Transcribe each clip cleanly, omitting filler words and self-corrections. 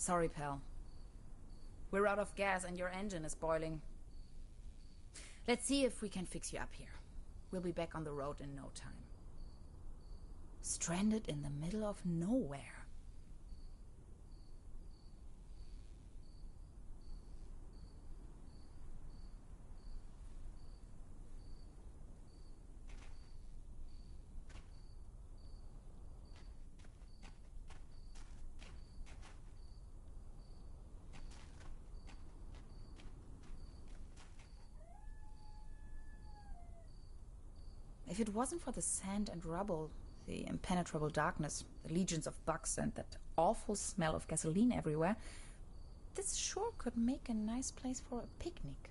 Sorry, pal. We're out of gas and your engine is boiling. Let's see if we can fix you up here. We'll be back on the road in no time. Stranded in the middle of nowhere. If it wasn't for the sand and rubble, the impenetrable darkness, the legions of bugs, and that awful smell of gasoline everywhere, this sure could make a nice place for a picnic.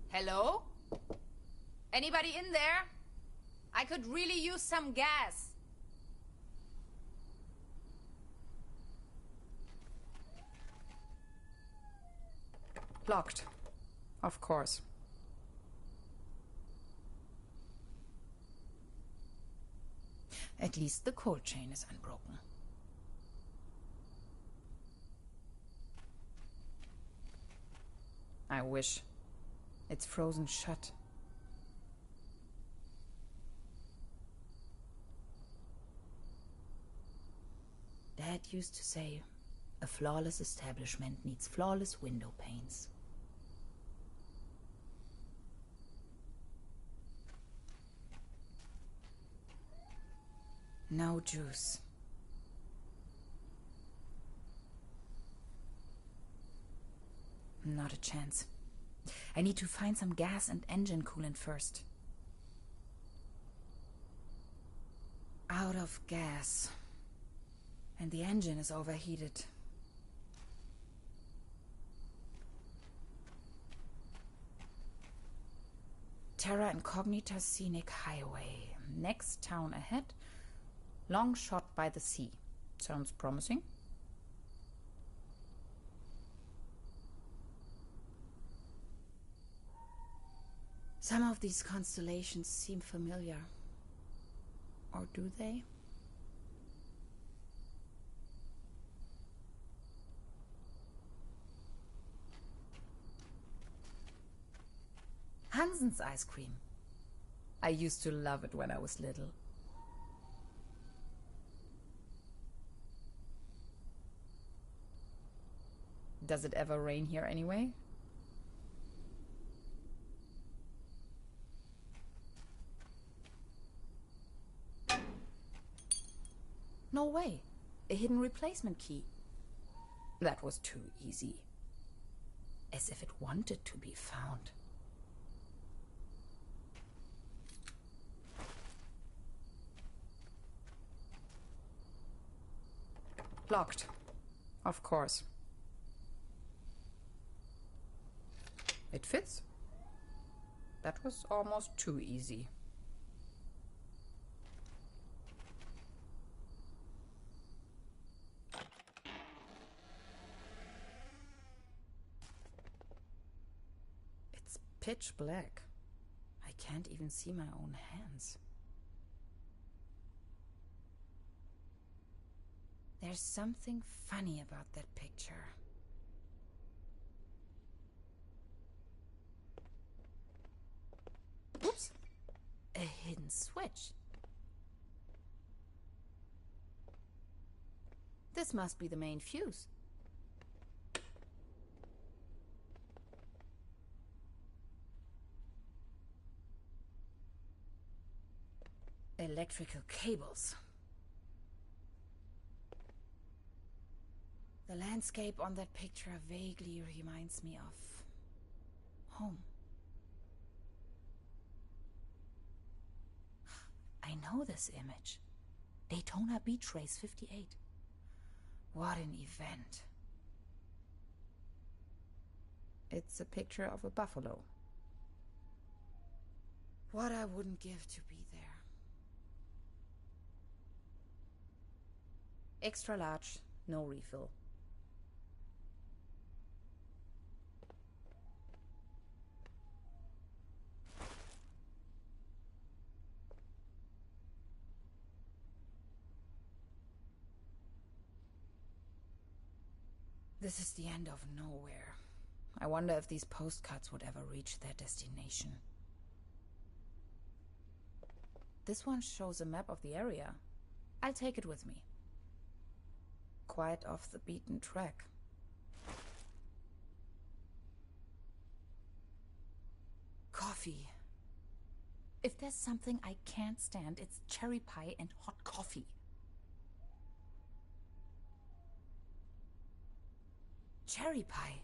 Hello? Anybody in there? I could really use some gas. Locked. Of course. At least the cold chain is unbroken. I wish. It's frozen shut. Dad used to say, a flawless establishment needs flawless window panes. No juice. Not a chance. I need to find some gas and engine coolant first. Out of gas. And the engine is overheated. Terra Incognita Scenic Highway. Next town ahead. Long shot by the sea. Sounds promising. Some of these constellations seem familiar. Or do they? Hansen's ice cream. I used to love it when I was little. Does it ever rain here anyway? No way. A hidden replacement key. That was too easy. As if it wanted to be found. Locked. Of course. It fits. That was almost too easy. It's pitch black. I can't even see my own hands. There's something funny about that picture. Oops! A hidden switch. This must be the main fuse. Electrical cables. The landscape on that picture vaguely reminds me of home. I know this image. Daytona Beach Race 58. What an event. It's a picture of a buffalo. What I wouldn't give to be there. Extra large, no refill. This is the end of nowhere. I wonder if these postcards would ever reach their destination. This one shows a map of the area. I'll take it with me. Quite off the beaten track. Coffee. If there's something I can't stand, it's cherry pie and hot coffee. Cherry pie.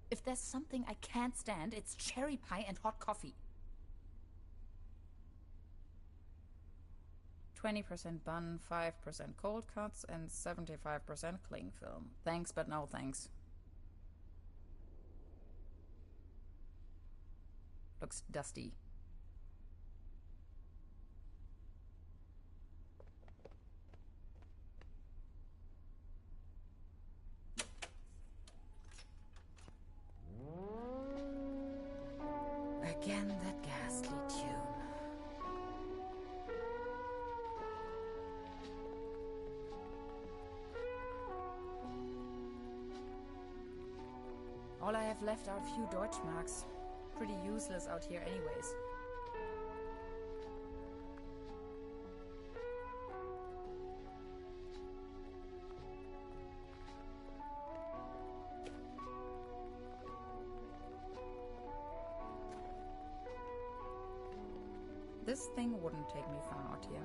If there's something I can't stand, it's cherry pie and hot coffee. 20% bun, 5% cold cuts, and 75% cling film. Thanks, but no thanks. Looks dusty. Again, that ghastly tune. All I have left are a few Deutschmarks. Pretty useless out here anyways. This thing wouldn't take me far out here.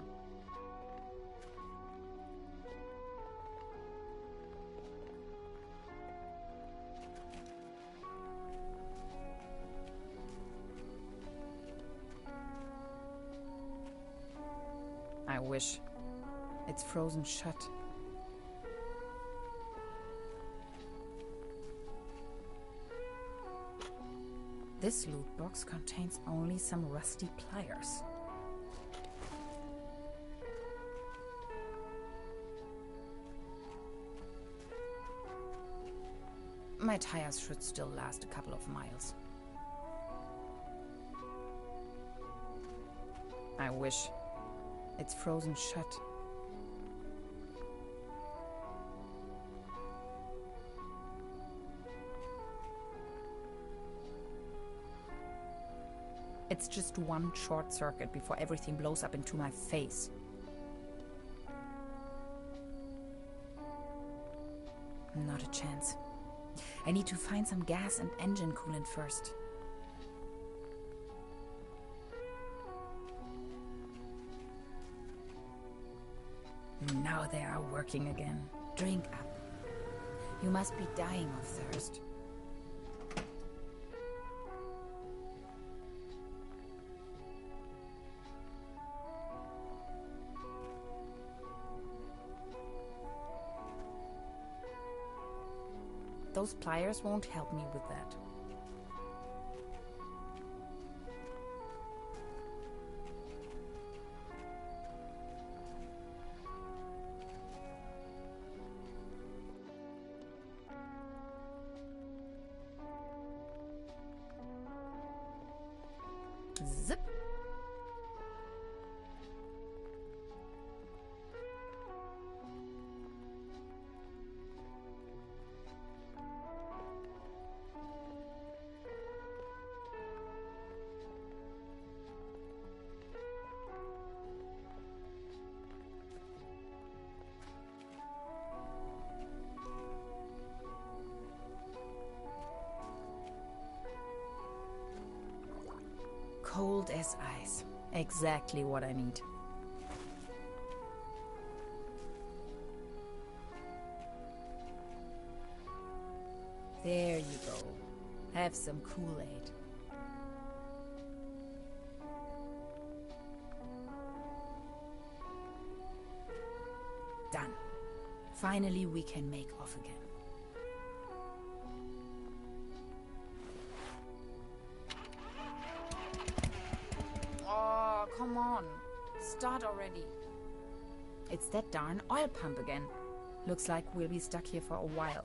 I wish. It's frozen shut. This loot box contains only some rusty pliers. My tires should still last a couple of miles. I wish. It's frozen shut. It's just one short circuit before everything blows up into my face. Not a chance. I need to find some gas and engine coolant first. Now they are working again. Drink up. You must be dying of thirst. Those pliers won't help me with that. Zip. Cold as ice. Exactly what I need. There you go. Have some Kool-Aid. Done. Finally, we can make off again. Oh, come on. Start already. It's that darn oil pump again. Looks like we'll be stuck here for a while.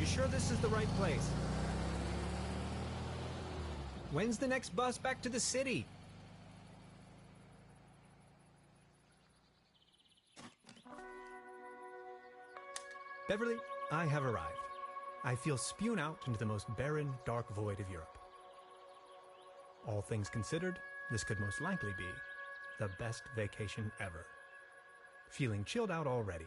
sure this is the right place? When's the next bus back to the city? Beverly, I have arrived. I feel spewed out into the most barren, dark void of Europe. All things considered, this could most likely be the best vacation ever. Feeling chilled out already.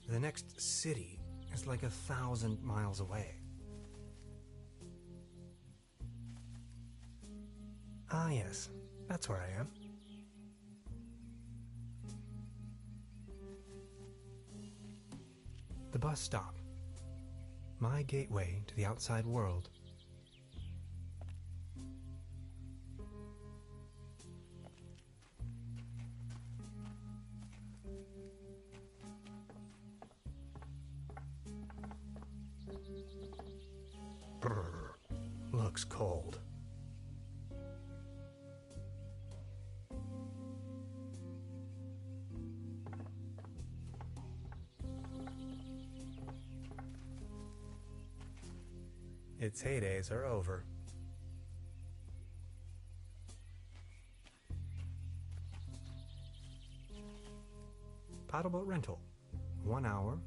The next city is like 1,000 miles away. Ah, yes, that's where I am. The bus stop. My gateway to the outside world. Brr, looks cold. Its heydays are over. Paddleboat rental. 1 hour,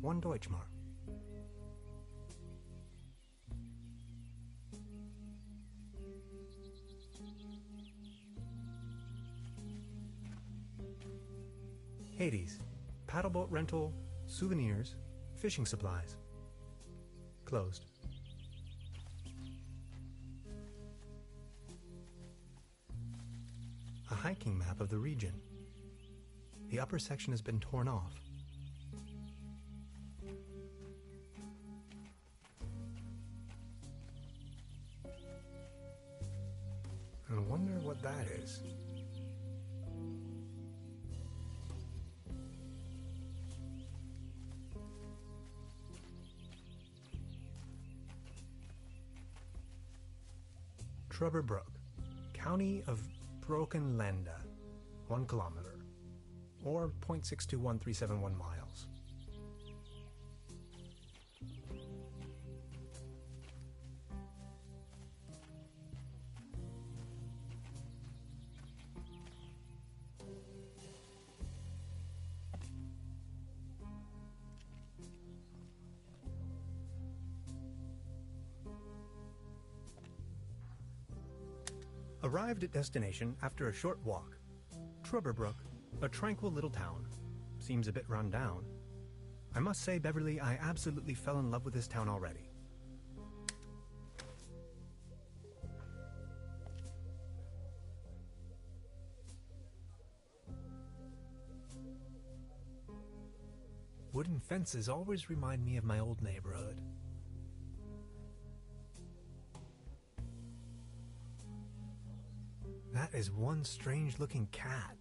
1 Deutschmark. Hades. Paddleboat rental, souvenirs, fishing supplies. Closed. A hiking map of the region. The upper section has been torn off. I wonder what that is. Truberbrook, County of Brokenlande, 1 kilometer, or 0.621371 miles. Arrived at destination after a short walk. Truberbrook, a tranquil little town. Seems a bit run down. I must say, Beverly, I absolutely fell in love with this town already. Wooden fences always remind me of my old neighborhood. That is one strange-looking cat.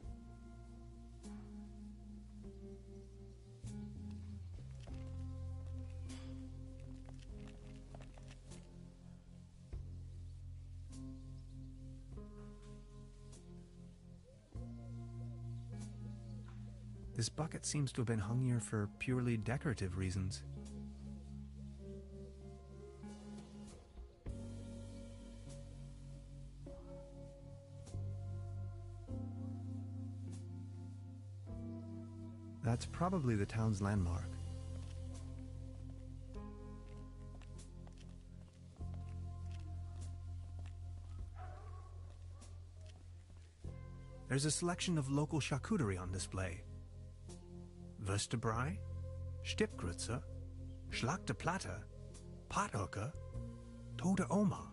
This bucket seems to have been hung here for purely decorative reasons. That's probably the town's landmark. There's a selection of local charcuterie on display. Würstebrei, Stippgrütze, Schlagte Platte, Pathoeke, Tote Oma.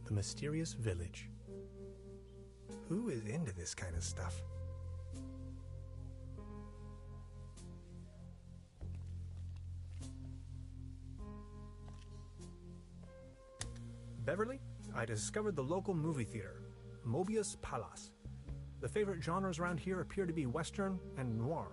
The mysterious village. Who is into this kind of stuff? Beverly, I discovered the local movie theater, Mobius Palace. The favorite genres around here appear to be Western and noir.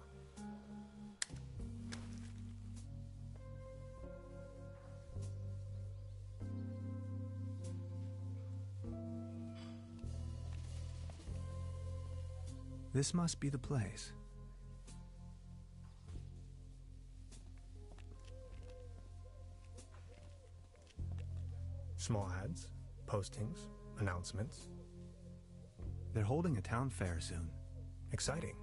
This must be the place. Small ads, postings, announcements. They're holding a town fair soon. Exciting.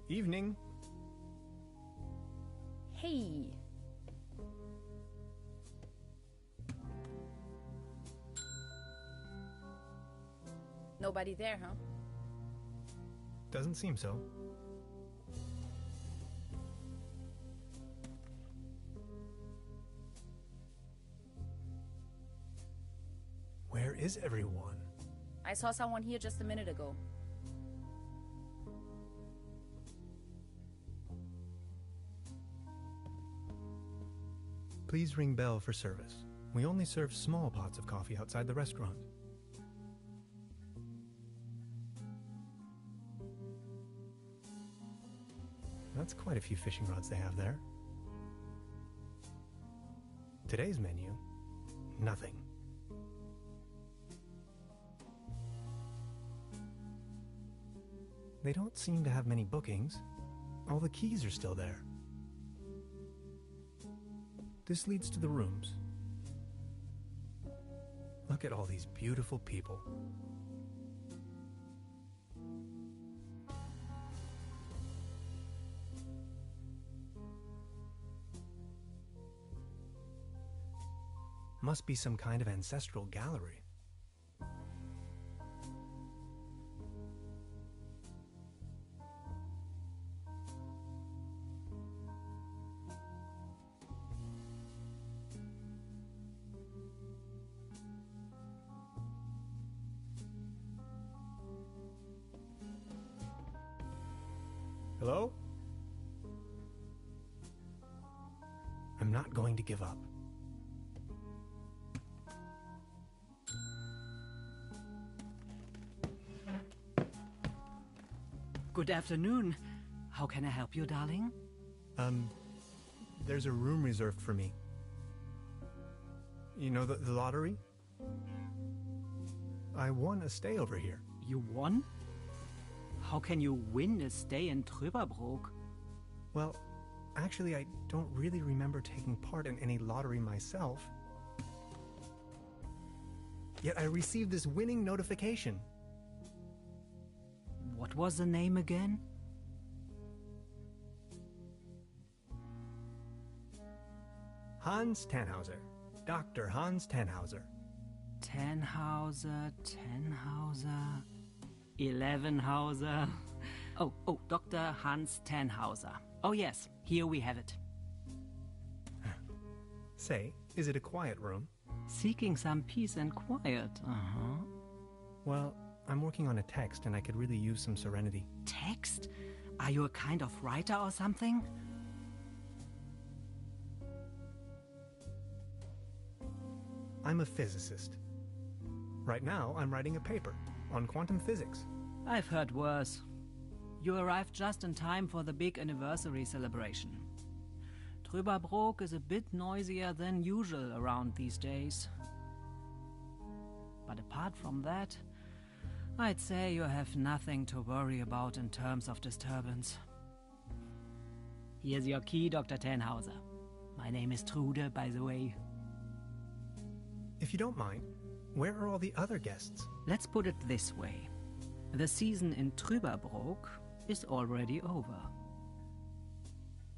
Evening. Hey. Nobody there, huh? Doesn't seem so. Where is everyone? I saw someone here just a minute ago. Please ring bell for service. We only serve small pots of coffee outside the restaurant. That's quite a few fishing rods they have there. Today's menu, nothing. They don't seem to have many bookings. All the keys are still there. This leads to the rooms. Look at all these beautiful people. Must be some kind of ancestral gallery. Hello? I'm not going to give up. Good afternoon. How can I help you, darling? There's a room reserved for me. You know the lottery? I won a stay over here. You won? How can you win a stay in Truberbrook? Well, actually, I don't really remember taking part in any lottery myself. Yet I received this winning notification. What was the name again? Hans Tannhauser. Dr. Hans Tannhauser. Tannhauser, 11hauser. Oh, Dr. Hans Tannhauser. Oh yes, here we have it. Say, is it a quiet room? Seeking some peace and quiet, Well, I'm working on a text and I could really use some serenity. Text? Are you a kind of writer or something? I'm a physicist. Right now, I'm writing a paper on quantum physics. I've heard worse. You arrived just in time for the big anniversary celebration. Truberbrook is a bit noisier than usual around these days. But apart from that, I'd say you have nothing to worry about in terms of disturbance. Here's your key, Dr. Tannhauser. My name is Trude, by the way. If you don't mind, where are all the other guests? Let's put it this way. The season in Truberbrook is already over.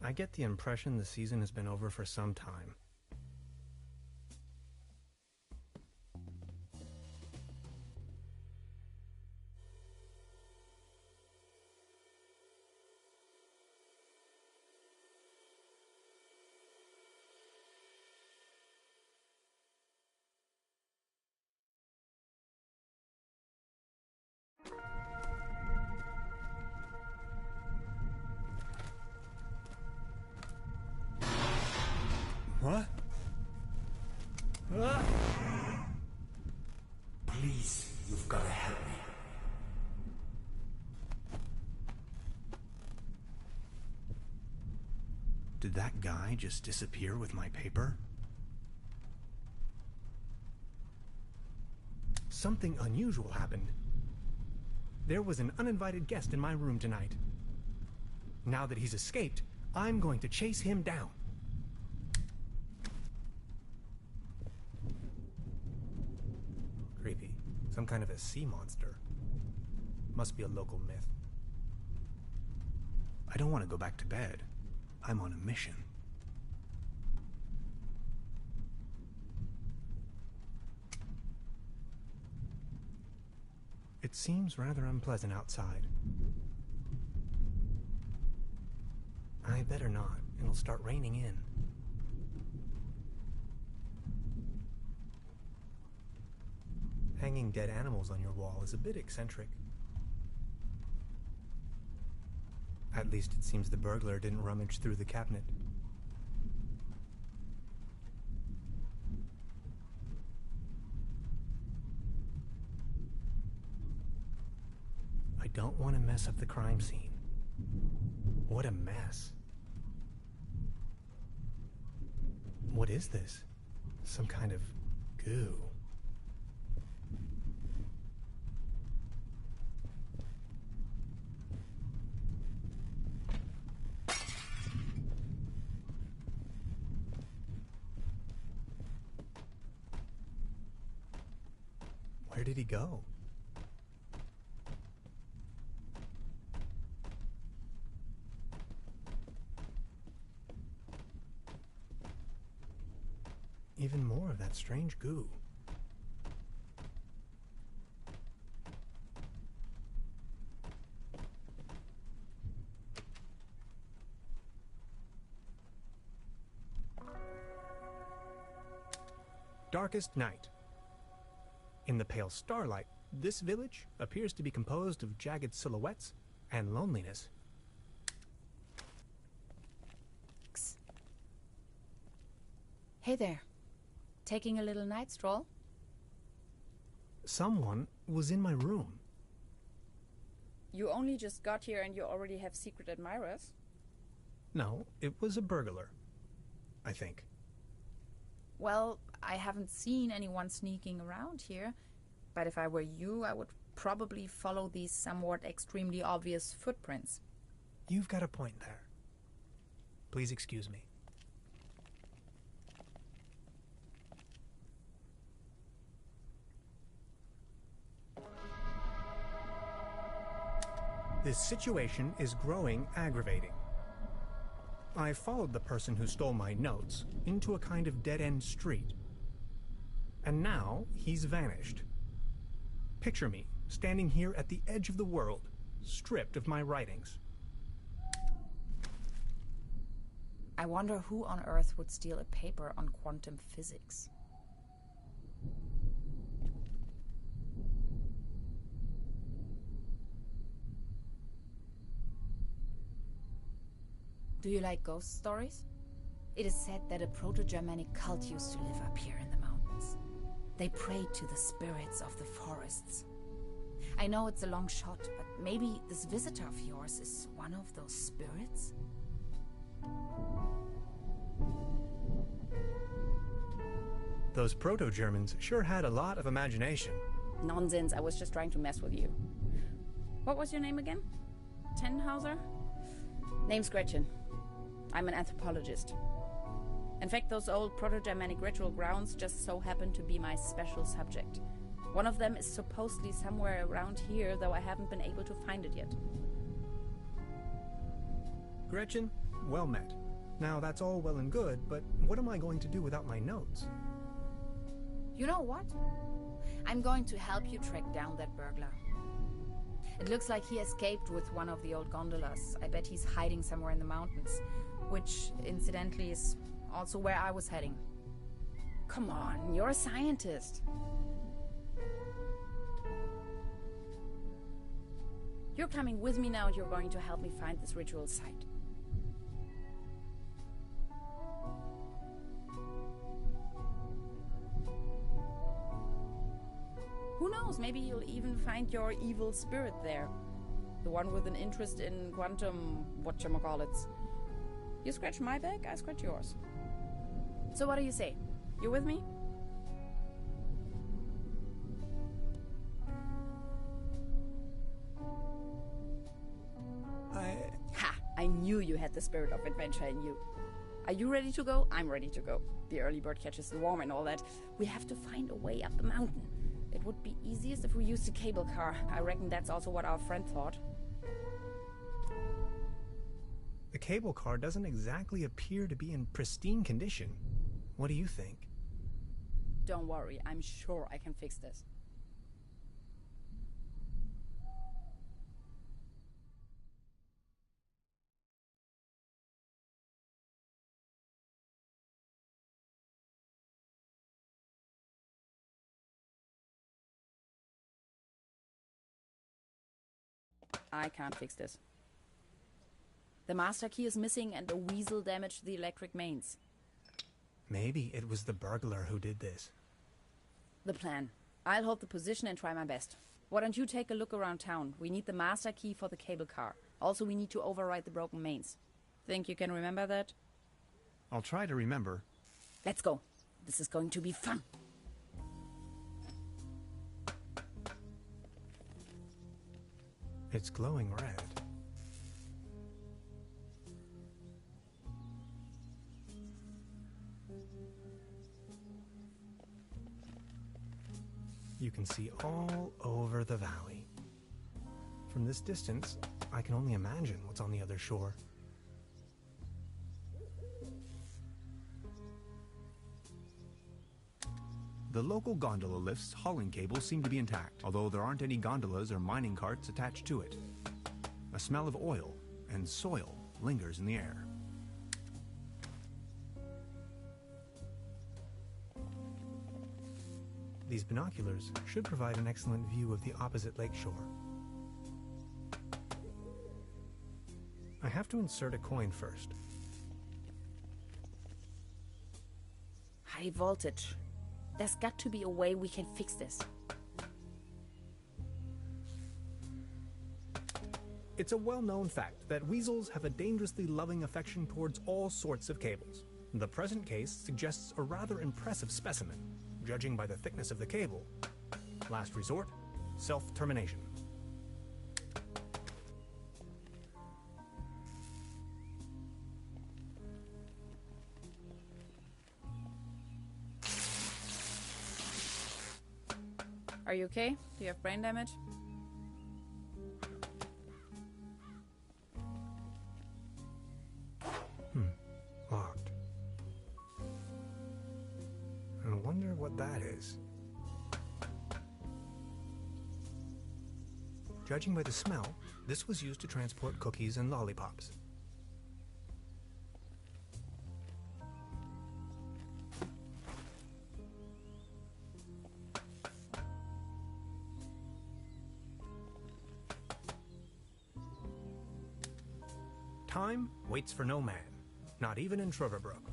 I get the impression the season has been over for some time. What? Please, you've got to help me. Did that guy just disappear with my paper? Something unusual happened. There was an uninvited guest in my room tonight. Now that he's escaped, I'm going to chase him down. Creepy. Some kind of a sea monster. Must be a local myth. I don't want to go back to bed. I'm on a mission. It seems rather unpleasant outside. I better not. It'll start raining in. Hanging dead animals on your wall is a bit eccentric. At least it seems the burglar didn't rummage through the cabinet. I don't want to mess up the crime scene. What a mess. What is this? Some kind of goo. Where did he go? Even more of that strange goo. Darkest night. In the pale starlight, this village appears to be composed of jagged silhouettes and loneliness. Hey there. Taking a little night stroll? Someone was in my room. You only just got here and you already have secret admirers? No, it was a burglar, I think. Well, I haven't seen anyone sneaking around here, but if I were you, I would probably follow these somewhat extremely obvious footprints. You've got a point there. Please excuse me. This situation is growing aggravating. I followed the person who stole my notes into a kind of dead-end street. And now he's vanished. Picture me standing here at the edge of the world, stripped of my writings. I wonder who on earth would steal a paper on quantum physics. Do you like ghost stories? It is said that a Proto-Germanic cult used to live up here in the mountains. They prayed to the spirits of the forests. I know it's a long shot, but maybe this visitor of yours is one of those spirits? Those Proto-Germans sure had a lot of imagination. Nonsense, I was just trying to mess with you. What was your name again? Tannhauser? Name's Gretchen. I'm an anthropologist. In fact, those old Proto-Germanic ritual grounds just so happen to be my special subject. One of them is supposedly somewhere around here, though I haven't been able to find it yet. Gretchen, well met. Now that's all well and good, but what am I going to do without my notes? You know what? I'm going to help you track down that burglar. It looks like he escaped with one of the old gondolas. I bet he's hiding somewhere in the mountains, which, incidentally, is also where I was heading. Come on, you're a scientist. You're coming with me now and you're going to help me find this ritual site. Who knows, maybe you'll even find your evil spirit there. The one with an interest in quantum whatchamacallits. You scratch my back, I scratch yours. So what do you say? You with me? Ha! I knew you had the spirit of adventure in you. Are you ready to go? I'm ready to go. The early bird catches the worm and all that. We have to find a way up the mountain. It would be easiest if we used a cable car. I reckon that's also what our friend thought. The cable car doesn't exactly appear to be in pristine condition. What do you think? Don't worry, I'm sure I can fix this. I can't fix this. The master key is missing and the weasel damaged the electric mains. Maybe it was the burglar who did this. The plan. I'll hold the position and try my best. Why don't you take a look around town? We need the master key for the cable car. Also, we need to override the broken mains. Think you can remember that? I'll try to remember. Let's go. This is going to be fun. It's glowing red. You can see all over the valley. From this distance, I can only imagine what's on the other shore. The local gondola lift's hauling cables seem to be intact, although there aren't any gondolas or mining carts attached to it. A smell of oil and soil lingers in the air. These binoculars should provide an excellent view of the opposite lakeshore. I have to insert a coin first. High voltage. There's got to be a way we can fix this. It's a well-known fact that weasels have a dangerously loving affection towards all sorts of cables. The present case suggests a rather impressive specimen, judging by the thickness of the cable. Last resort, self-termination. Are you okay? Do you have brain damage? Locked. I wonder what that is. Judging by the smell, this was used to transport cookies and lollipops. Time waits for no man, not even in Truberbrook.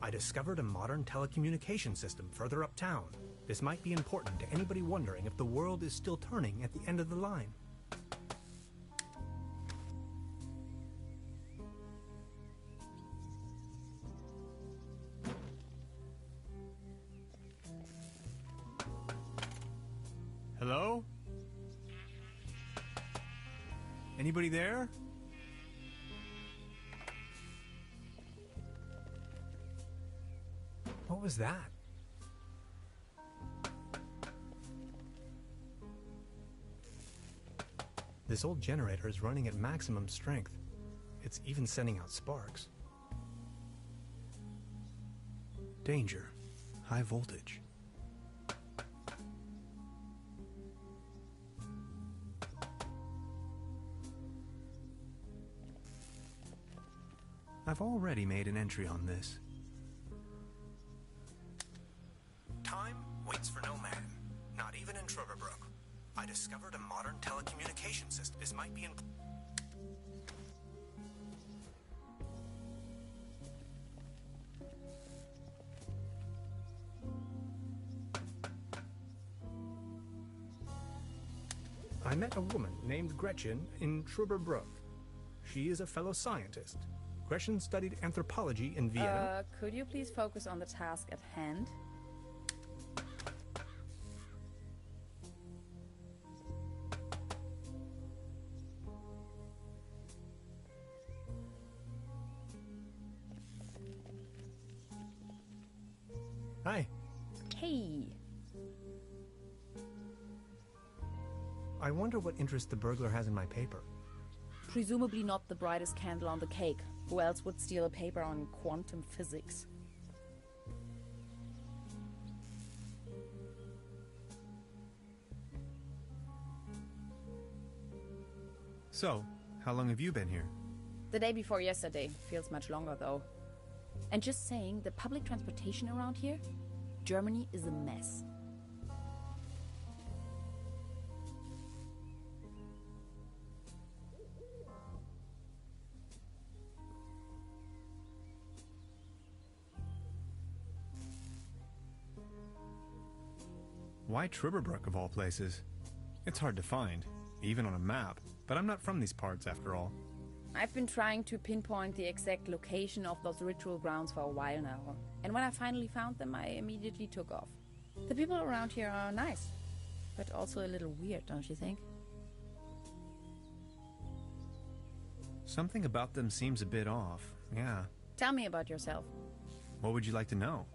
I discovered a modern telecommunication system further uptown. This might be important to anybody wondering if the world is still turning at the end of the line. Hello? Anybody there? What was that? This old generator is running at maximum strength. It's even sending out sparks. Danger. High voltage. I've already made an entry on this. Time waits for no man, not even in Truberbrook. I discovered a modern telecommunication system. This might be in... I met a woman named Gretchen in Truberbrook. She is a fellow scientist. Gretchen studied anthropology in Vienna. Could you please focus on the task at hand? Hi. Hey. I wonder what interest the burglar has in my paper. Presumably not the brightest candle on the cake. Who else would steal a paper on quantum physics? So, how long have you been here? The day before yesterday. Feels much longer though. And just saying, the public transportation around here, Germany is a mess. Why Truberbrook of all places? It's hard to find, even on a map, but I'm not from these parts after all. I've been trying to pinpoint the exact location of those ritual grounds for a while now. And when I finally found them, I immediately took off. The people around here are nice, but also a little weird, don't you think? Something about them seems a bit off, yeah. Tell me about yourself. What would you like to know?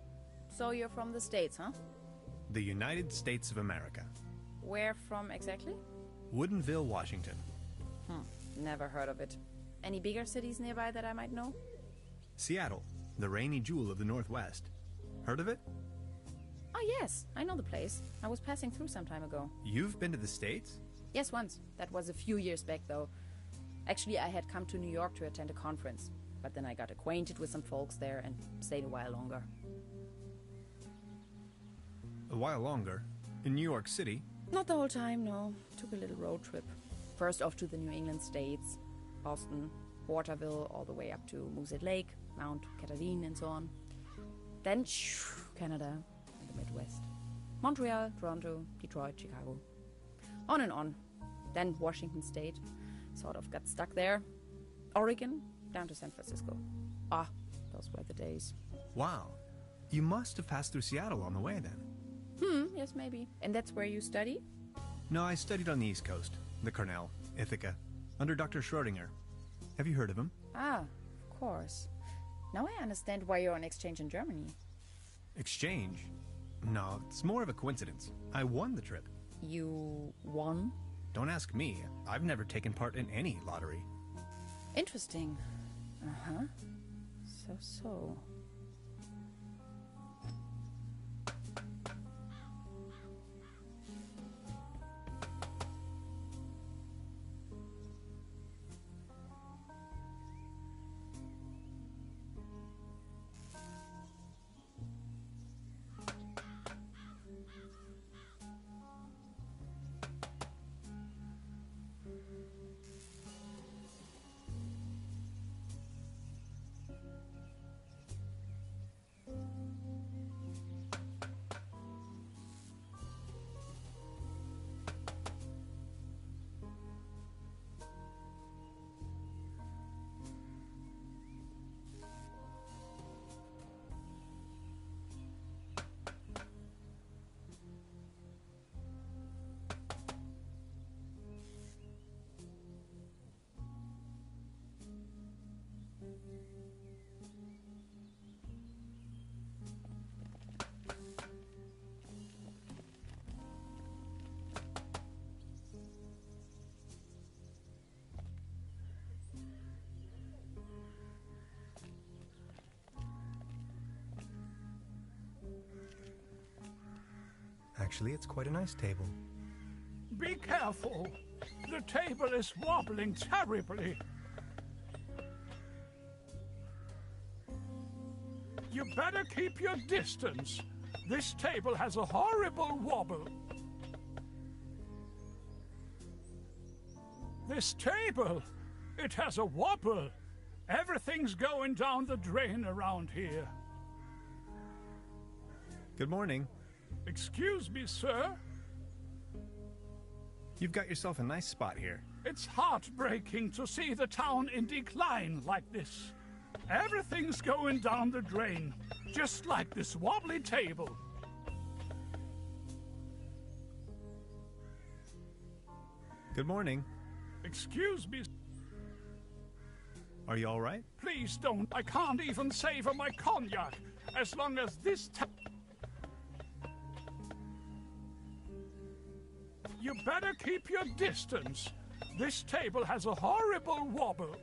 So you're from the States, huh? The United States of America. Where from exactly? Woodinville, Washington. Never heard of it. Any bigger cities nearby that I might know? Seattle, the rainy jewel of the Northwest. Heard of it? Oh yes, I know the place. I was passing through some time ago. You've been to the States? Yes, once. That was a few years back though. Actually, I had come to New York to attend a conference. But then I got acquainted with some folks there and stayed a while longer. A while longer. In New York City? Not the whole time, no. Took a little road trip. First off to the New England states, Boston, Waterville, all the way up to Moosehead Lake, Mount Catherine, and so on. Then, Canada and the Midwest. Montreal, Toronto, Detroit, Chicago. On and on. Then Washington State. Sort of got stuck there. Oregon, down to San Francisco. Ah, those were the days. Wow. You must have passed through Seattle on the way then. Yes, maybe. And that's where you study? No, I studied on the East Coast. The Cornell, Ithaca, under Dr. Schrodinger. Have you heard of him? Ah, of course. Now I understand why you're on exchange in Germany. Exchange? No, it's more of a coincidence. I won the trip. You won? Don't ask me. I've never taken part in any lottery. Interesting. Uh-huh. So. Actually, it's quite a nice table. Be careful. The table is wobbling terribly. You better keep your distance. This table has a horrible wobble. This table, it has a wobble. Everything's going down the drain around here. Good morning. Excuse me, sir. You've got yourself a nice spot here. It's heartbreaking to see the town in decline like this. Everything's going down the drain, just like this wobbly table. Good morning. Excuse me. Are you all right? Please don't. I can't even savor my cognac as long as this You better keep your distance. This table has a horrible wobble.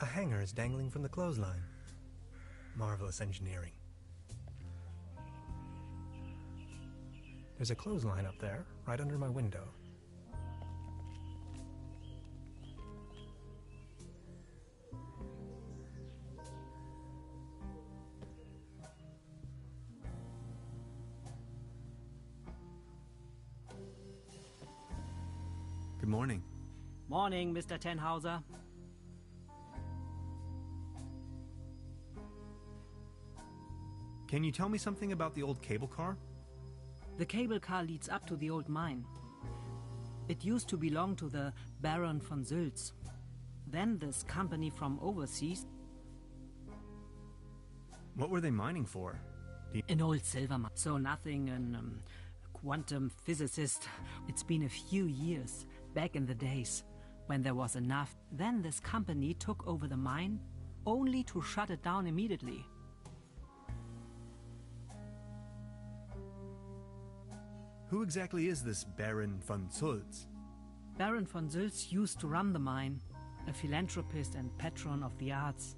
A hanger is dangling from the clothesline. Marvelous engineering. There's a clothesline up there, right under my window. Good morning. Morning, Mr. Tenhauser. Can you tell me something about the old cable car? The cable car leads up to the old mine. It used to belong to the Baron von Sülz. Then this company from overseas... What were they mining for? An old silver mine. So nothing, quantum physicist. It's been a few years, back in the days, when there was enough. Then this company took over the mine, only to shut it down immediately. Who exactly is this Baron von Sülz? Baron von Sülz used to run the mine, a philanthropist and patron of the arts.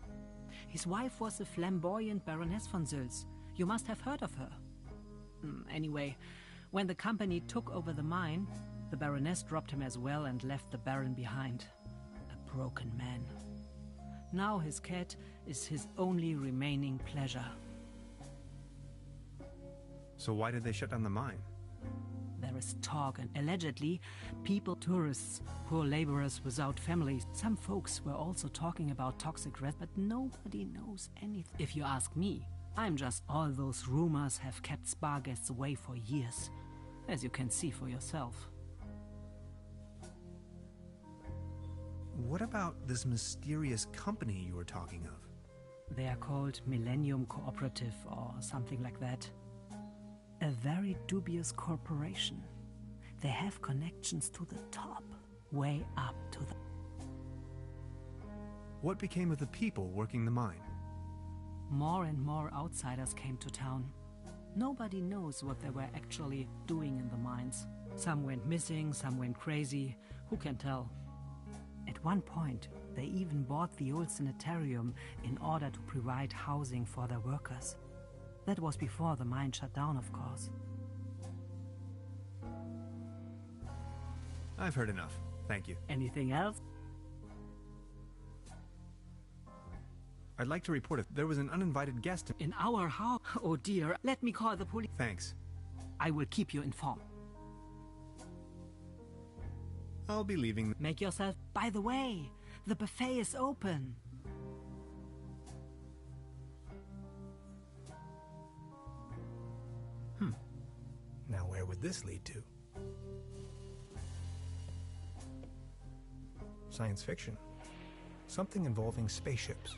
His wife was a flamboyant Baroness von Sülz. You must have heard of her. Anyway, when the company took over the mine, the Baroness dropped him as well and left the Baron behind. A broken man. Now his cat is his only remaining pleasure. So why did they shut down the mine? There is talk, and allegedly, people, tourists, poor laborers without families. Some folks were also talking about toxic rest, but nobody knows anything. If you ask me, I'm just all those rumors have kept spa guests away for years, as you can see for yourself. What about this mysterious company you were talking of? They are called Millennium Cooperative or something like that. A very dubious corporation. They have connections to the top, way up to the... What became of the people working the mine? More and more outsiders came to town. Nobody knows what they were actually doing in the mines. Some went missing, some went crazy. Who can tell? At one point, they even bought the old sanitarium in order to provide housing for their workers. That was before the mine shut down, of course. I've heard enough. Thank you. Anything else? I'd like to report if there was an uninvited guest. In our house? Oh dear, let me call the police. Thanks. I will keep you informed. I'll be leaving. Make yourself... By the way, the buffet is open. Now where would this lead to? Science fiction. Something involving spaceships.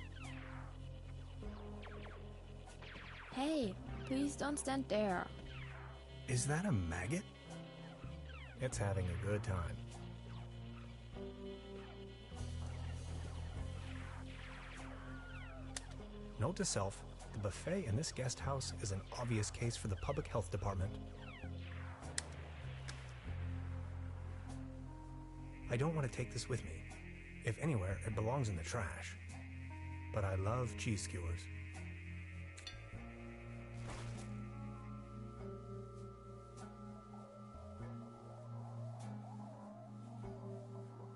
Hey, please don't stand there. Is that a maggot? It's having a good time. Note to self, the buffet in this guest house is an obvious case for the public health department. I don't want to take this with me. If anywhere, it belongs in the trash. But I love cheese skewers.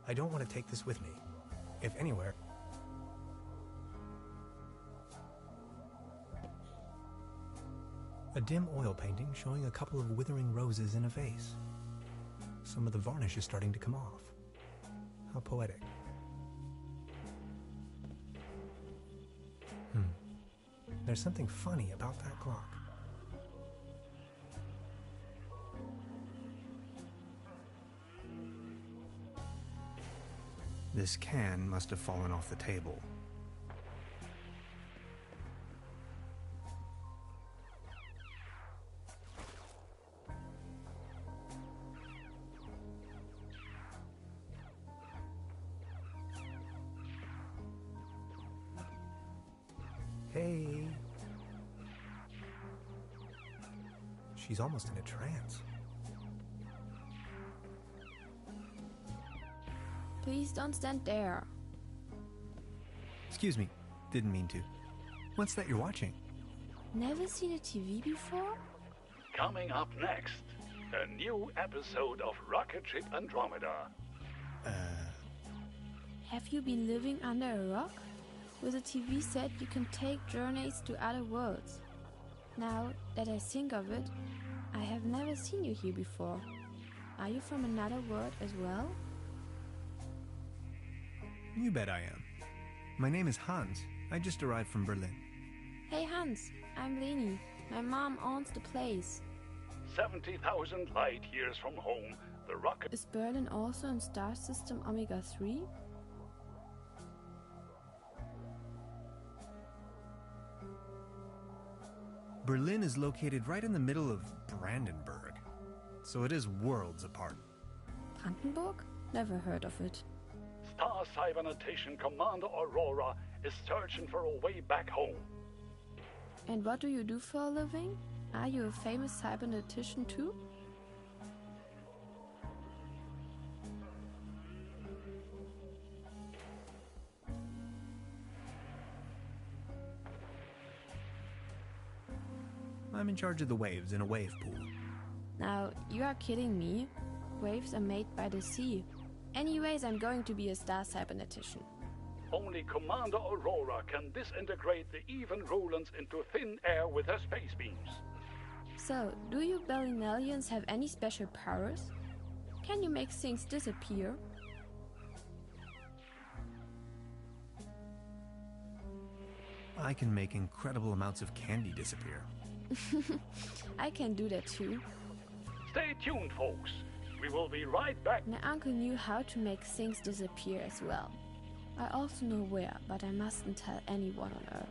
I don't want to take this with me. If anywhere... A dim oil painting showing a couple of withering roses in a vase. Some of the varnish is starting to come off. How poetic. There's something funny about that clock. This can must have fallen off the table. Hey. She's almost in a trance. Please don't stand there. Excuse me, didn't mean to. What's that you're watching? Never seen a TV before? Coming up next, a new episode of Rocket Ship Andromeda. Have you been living under a rock? With a TV set, you can take journeys to other worlds. Now that I think of it, I have never seen you here before. Are you from another world as well? You bet I am. My name is Hans. I just arrived from Berlin. Hey Hans, I'm Leni. My mom owns the place. 70,000 light years from home, the rocket... Is Berlin also in star system Omega 3? Berlin is located right in the middle of Brandenburg, so it is worlds apart. Brandenburg? Never heard of it. Star Cybernetation Commander Aurora is searching for a way back home. And what do you do for a living? Are you a famous cybernetician too? I'm in charge of the waves in a wave pool. Now, you are kidding me. Waves are made by the sea. Anyways, I'm going to be a star cybernetician. Only Commander Aurora can disintegrate the even Rulans into thin air with her space beams. So, do you Berlinalians have any special powers? Can you make things disappear? I can make incredible amounts of candy disappear. I can do that too. Stay tuned, folks. We will be right back. My uncle knew how to make things disappear as well. I also know where, but I mustn't tell anyone on Earth.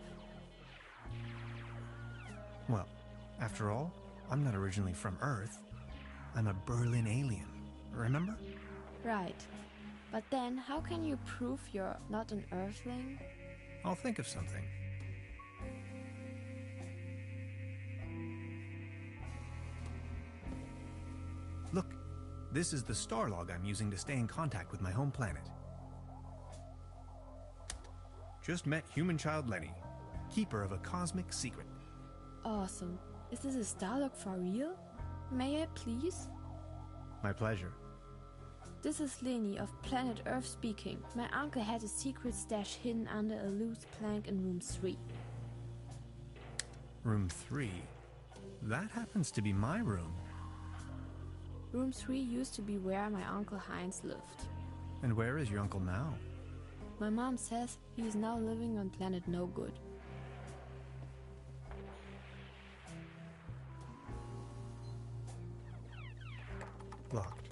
Well, after all, I'm not originally from Earth. I'm a Berlin alien, remember? Right. But then, how can you prove you're not an Earthling? I'll think of something. Look, this is the star log I'm using to stay in contact with my home planet. Just met human child Lenny, keeper of a cosmic secret. Awesome. Is this a Starlog for real? May I please? My pleasure. This is Leni of planet Earth speaking. My uncle had a secret stash hidden under a loose plank in room 3. Room 3? That happens to be my room. Room 3 used to be where my uncle Heinz lived. And where is your uncle now? My mom says he is now living on planet No Good. Locked.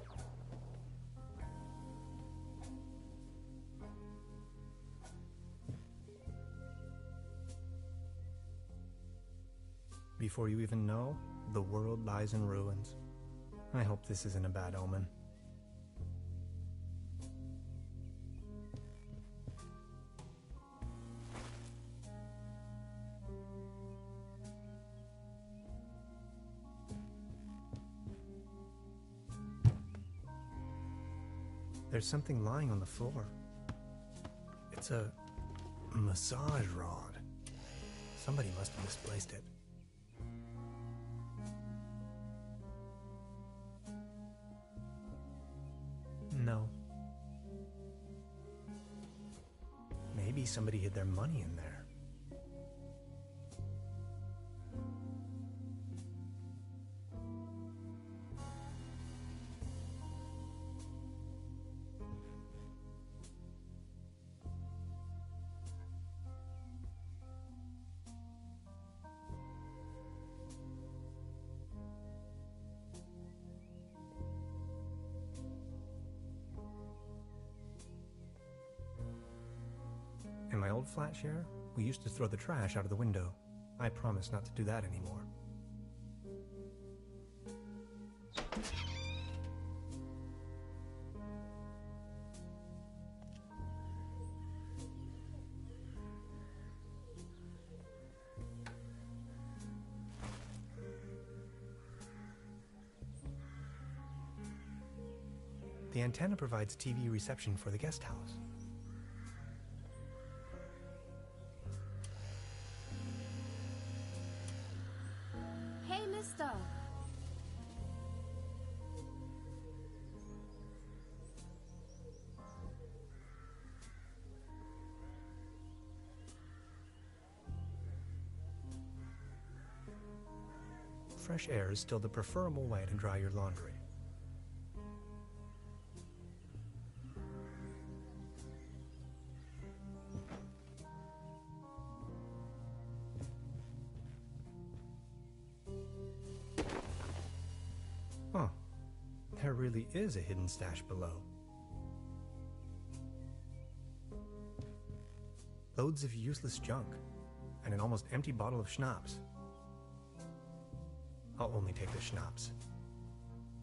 Before you even know, the world lies in ruins. I hope this isn't a bad omen. There's something lying on the floor. It's a massage rod. Somebody must have misplaced it. No. Maybe somebody hid their money in there. Flatshare, we used to throw the trash out of the window. I promise not to do that anymore. The antenna provides TV reception for the guest house. Hey, mister! Fresh air is still the preferable way to dry your laundry. Huh. There really is a hidden stash below. Loads of useless junk, and an almost empty bottle of schnapps. I'll only take the schnapps.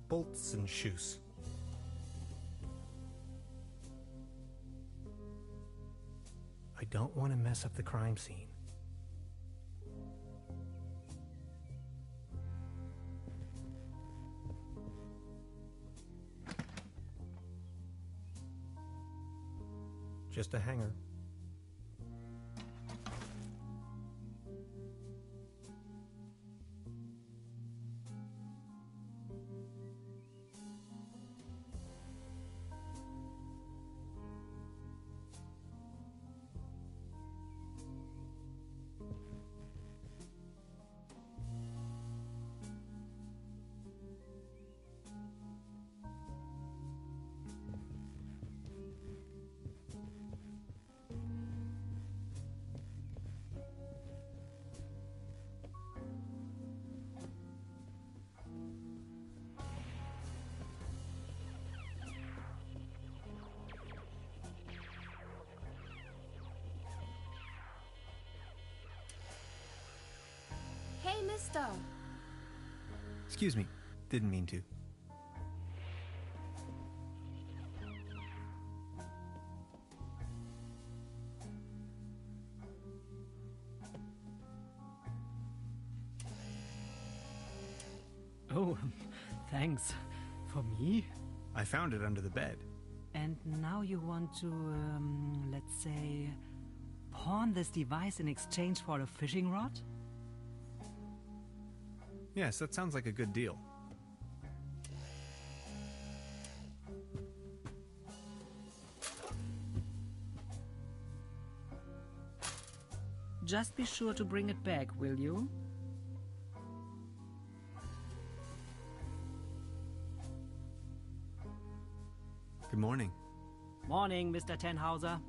Bolts and shoes. I don't want to mess up the crime scene. Just a hanger. Hey, mister! Excuse me, didn't mean to. Oh, thanks. For me? I found it under the bed. And now you want to, let's say, pawn this device in exchange for a fishing rod? Yes, that sounds like a good deal. Just be sure to bring it back, will you? Good morning. Morning, Mr. Tenhauser.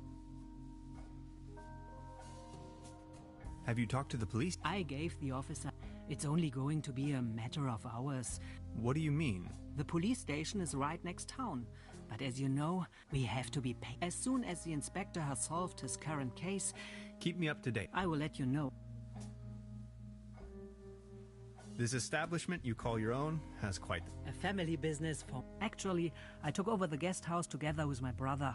Have you talked to the police? I gave the officer. It's only going to be a matter of hours. What do you mean? The police station is right next town. But as you know, we have to be paid. As soon as the inspector has solved his current case, Keep me up to date. I will let you know. This establishment you call your own has quite... A family business for... Actually, I took over the guest house together with my brother.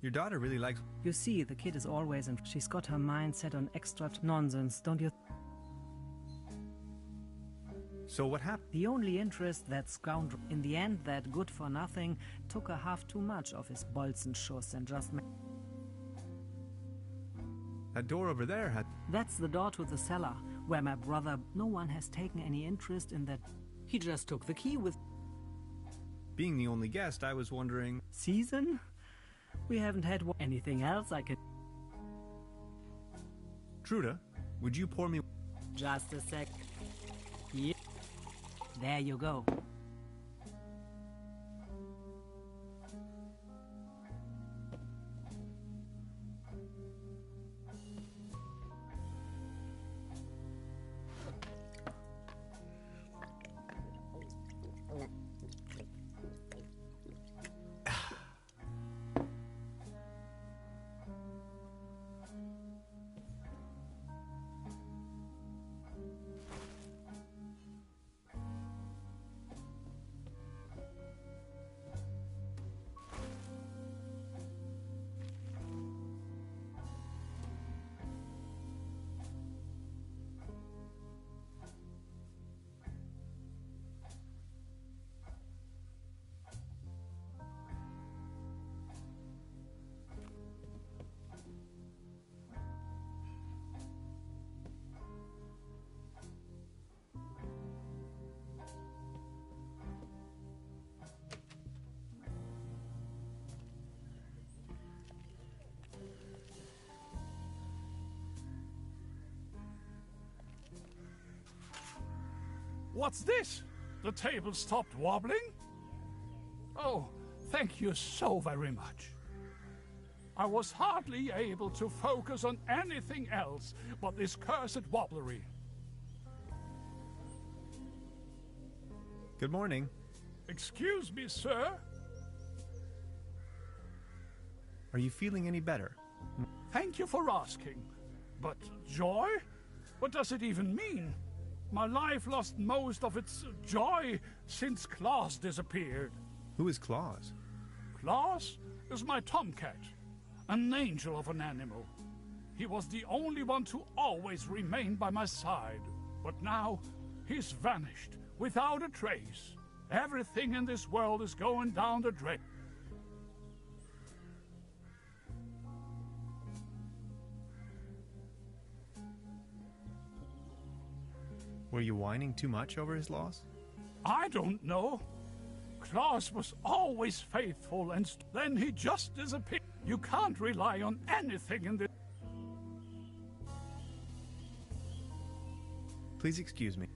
Your daughter really likes... You see, the kid is always and she's got her mind set on extra nonsense, don't you? So what happened? The only interest that scoundrel, in the end, that good for nothing, took a half too much of his Bolzenschuss and just... That door over there had... That's the door to the cellar, where my brother... No one has taken any interest in that. He just took the key with... Being the only guest, I was wondering... Season? We haven't had anything else I could... Truda, would you pour me... Just a sec. Here. There you go. What's this? The table stopped wobbling? Oh, thank you so very much. I was hardly able to focus on anything else but this cursed wobblery. Good morning. Excuse me, sir? Are you feeling any better? Thank you for asking. But joy? What does it even mean? My life lost most of its joy since Claus disappeared. Who is Claus? Claus is my tomcat, an angel of an animal. He was the only one to always remain by my side. But now, he's vanished, without a trace. Everything in this world is going down the drain. Were you whining too much over his loss? I don't know. Claus was always faithful, and then he just disappeared. You can't rely on anything in this. Please excuse me.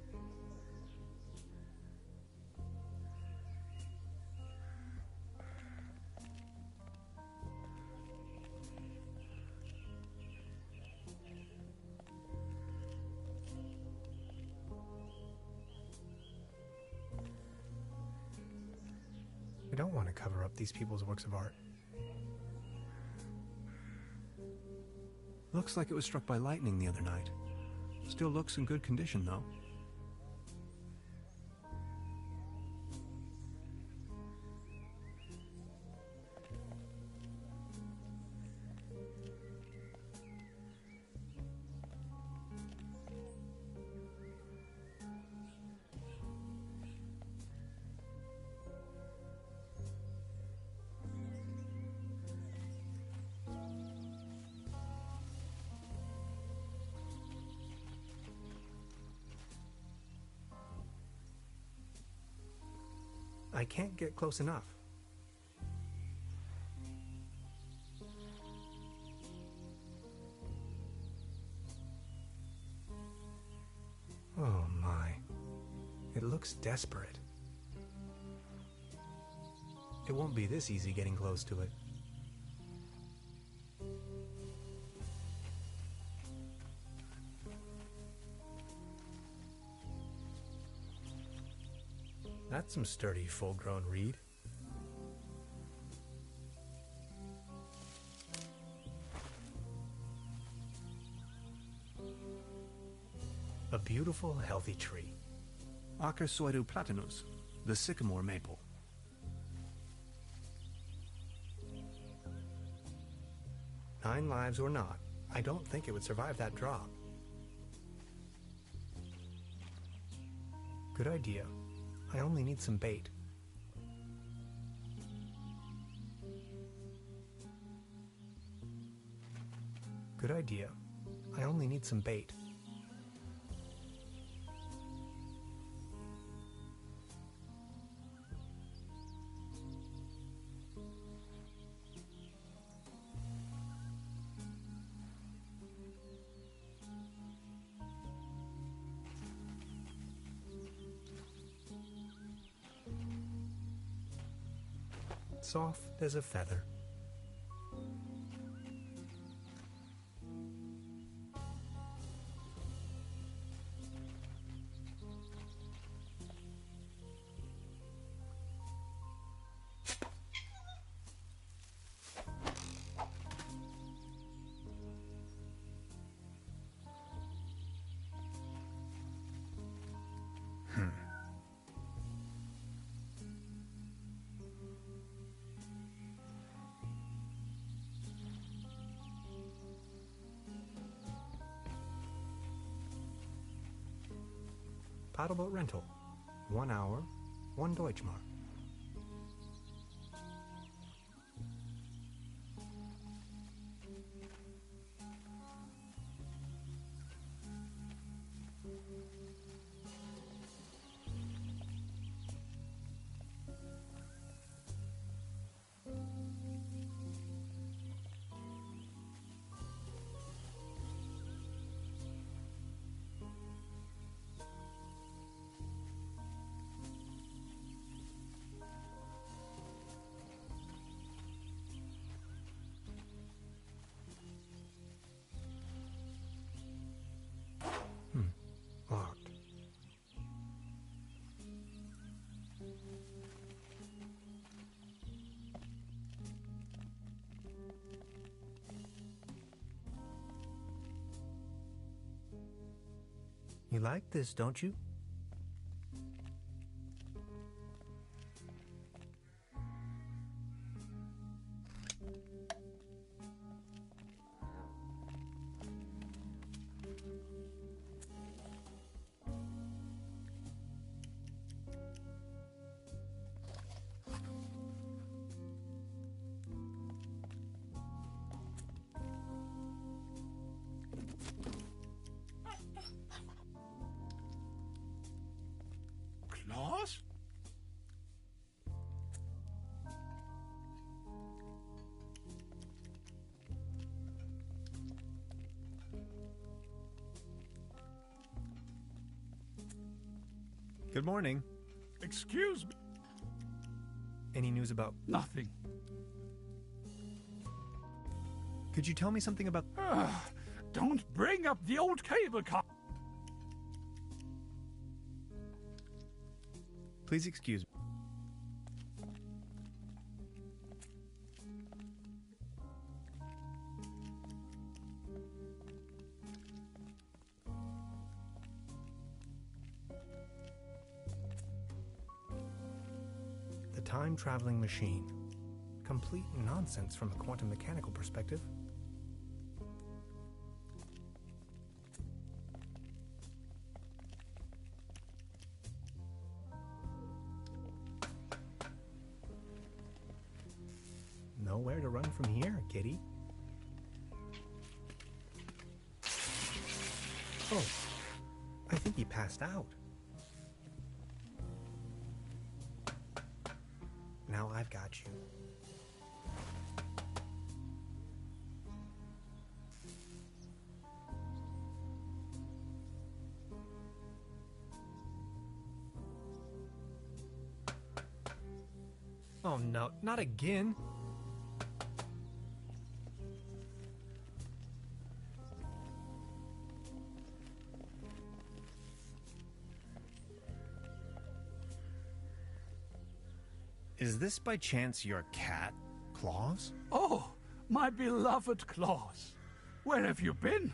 I don't want to cover up these people's works of art. Looks like it was struck by lightning the other night. Still looks in good condition, though. I can't get close enough. Oh my. It looks desperate. It won't be this easy getting close to it. That's some sturdy, full-grown reed. A beautiful, healthy tree. Acersoidu platanus, the sycamore maple. Nine lives or not, I don't think it would survive that drop. Good idea. I only need some bait. Good idea. I only need some bait. Soft as a feather. Paddleboat rental. 1 hour, 1 Deutschmark. You like this, don't you? Claus? Good morning. Excuse me. Any news about... Nothing. Could you tell me something about... Don't bring up the old cable car. Please excuse me. The time-traveling machine. Complete nonsense from a quantum mechanical perspective. Nowhere to run from here, kitty. Oh, I think he passed out. Now I've got you. Oh no, not again. Is this by chance your cat, Claus? Oh, my beloved Claus. Where have you been?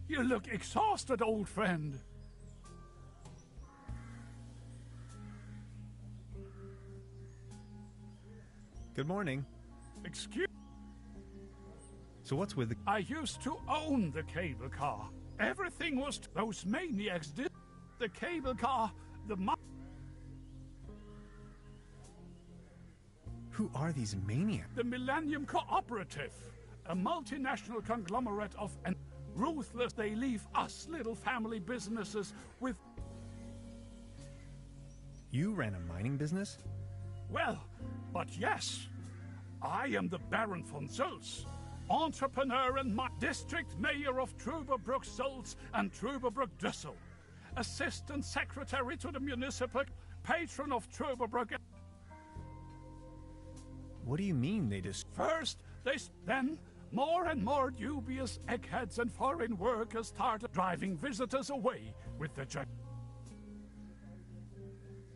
You look exhausted, old friend. Good morning. Excuse... So what's with the... I used to own the cable car. Everything was... Those maniacs did... The cable car, Who are these maniacs? The Millennium Cooperative, a multinational conglomerate of... And ruthless, they leave us little family businesses with... You ran a mining business? Well, but yes, I am the Baron von Zülz, entrepreneur and district mayor of Truberbrook, Zülz and Truberbrook, Düssel, assistant secretary to the municipal, patron of Truberbrook. What do you mean they just... First, then more and more dubious eggheads and foreign workers started driving visitors away with the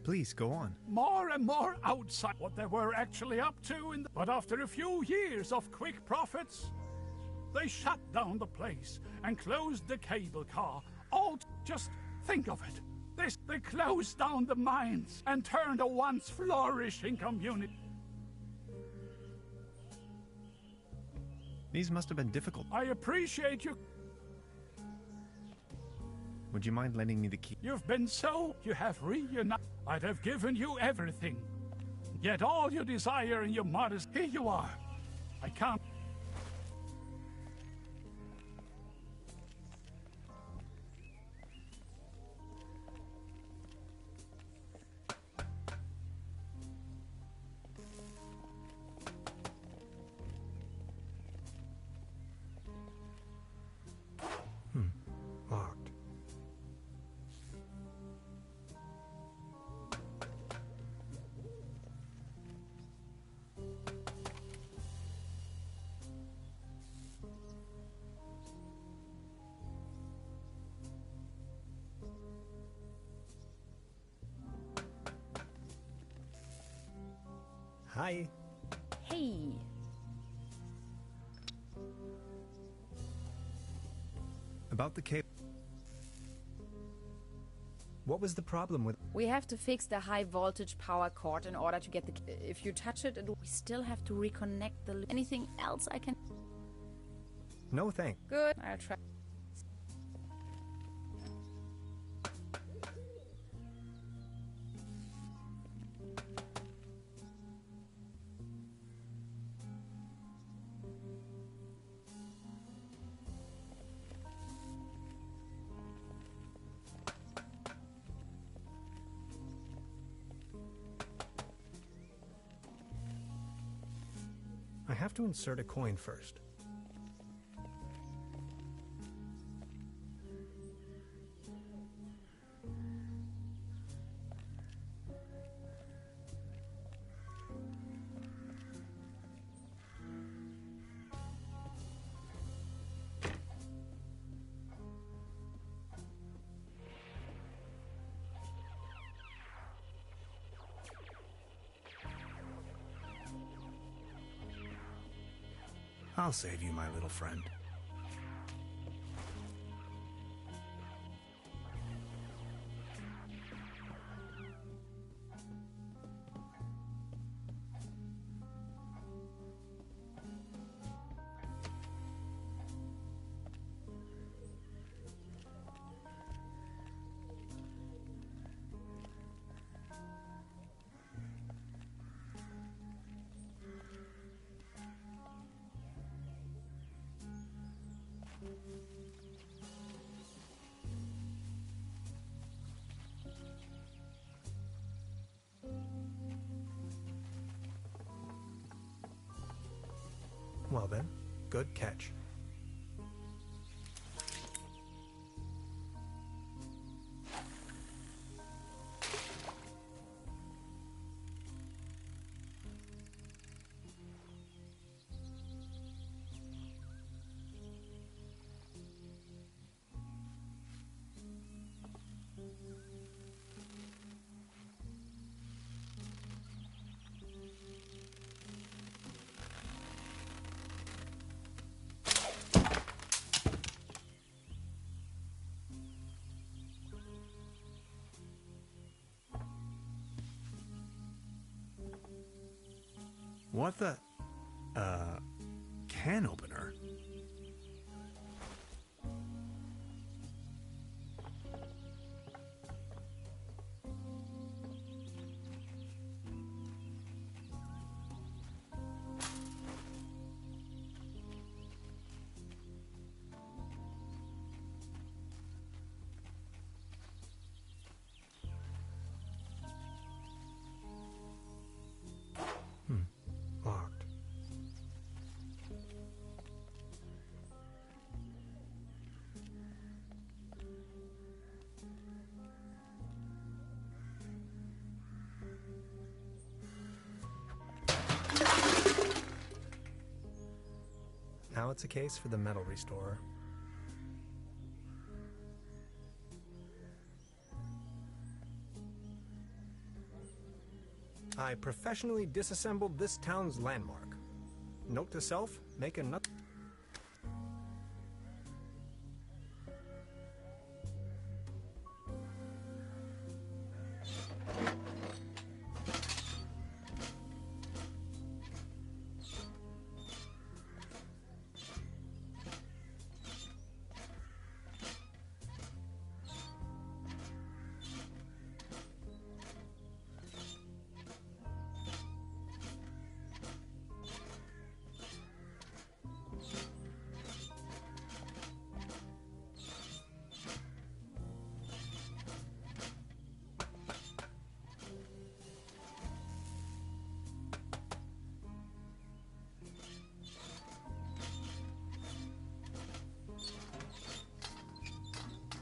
Please, go on. More and more outside what they were actually up to. But after a few years of quick profits, they shut down the place and closed the cable car. Just think of it. They closed down the mines and turned a once flourishing community. These must have been difficult. I appreciate you. Would you mind lending me the key? You have reunited. I'd have given you everything. Yet all you desire and your modest, here you are. I can't. Locked. Hi. Hey. About the cable. What was the problem with... We have to fix the high voltage power cord in order to get the... If you touch it, we still have to reconnect the... Anything else I can... No thanks. Good, I'll try. I have to insert a coin first. I'll save you, my little friend. Well then, good catch. What the... can opener? Locked. Now it's a case for the metal restorer. I professionally disassembled this town's landmark. Note to self, make another...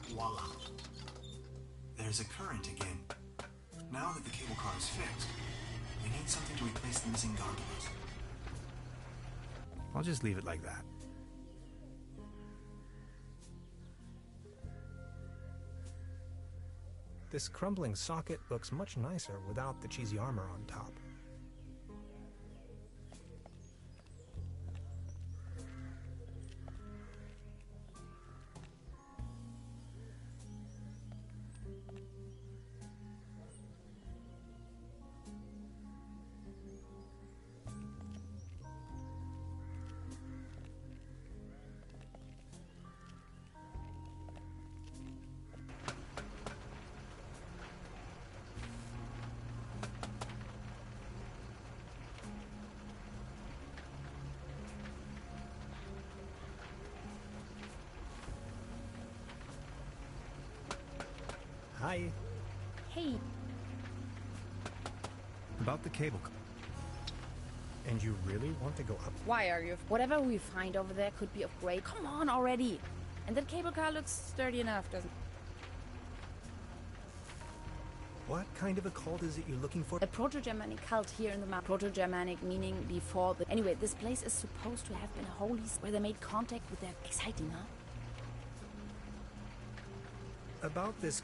Voila. There's a current again. Now that the cable car is fixed, we need something to replace the missing gondolas. I'll just leave it like that. This crumbling socket looks much nicer without the cheesy armor on top. Hi. Hey, About the cable. And you really want to go up? why are you? Whatever we find over there could be of great. Come on already! And that cable car looks sturdy enough, doesn't What kind of a cult is it you're looking for? a proto-Germanic cult here in the mountain. Proto-Germanic meaning before the... Anyway, this place is supposed to have been a holy... where they made contact with their... Exciting, huh? About this...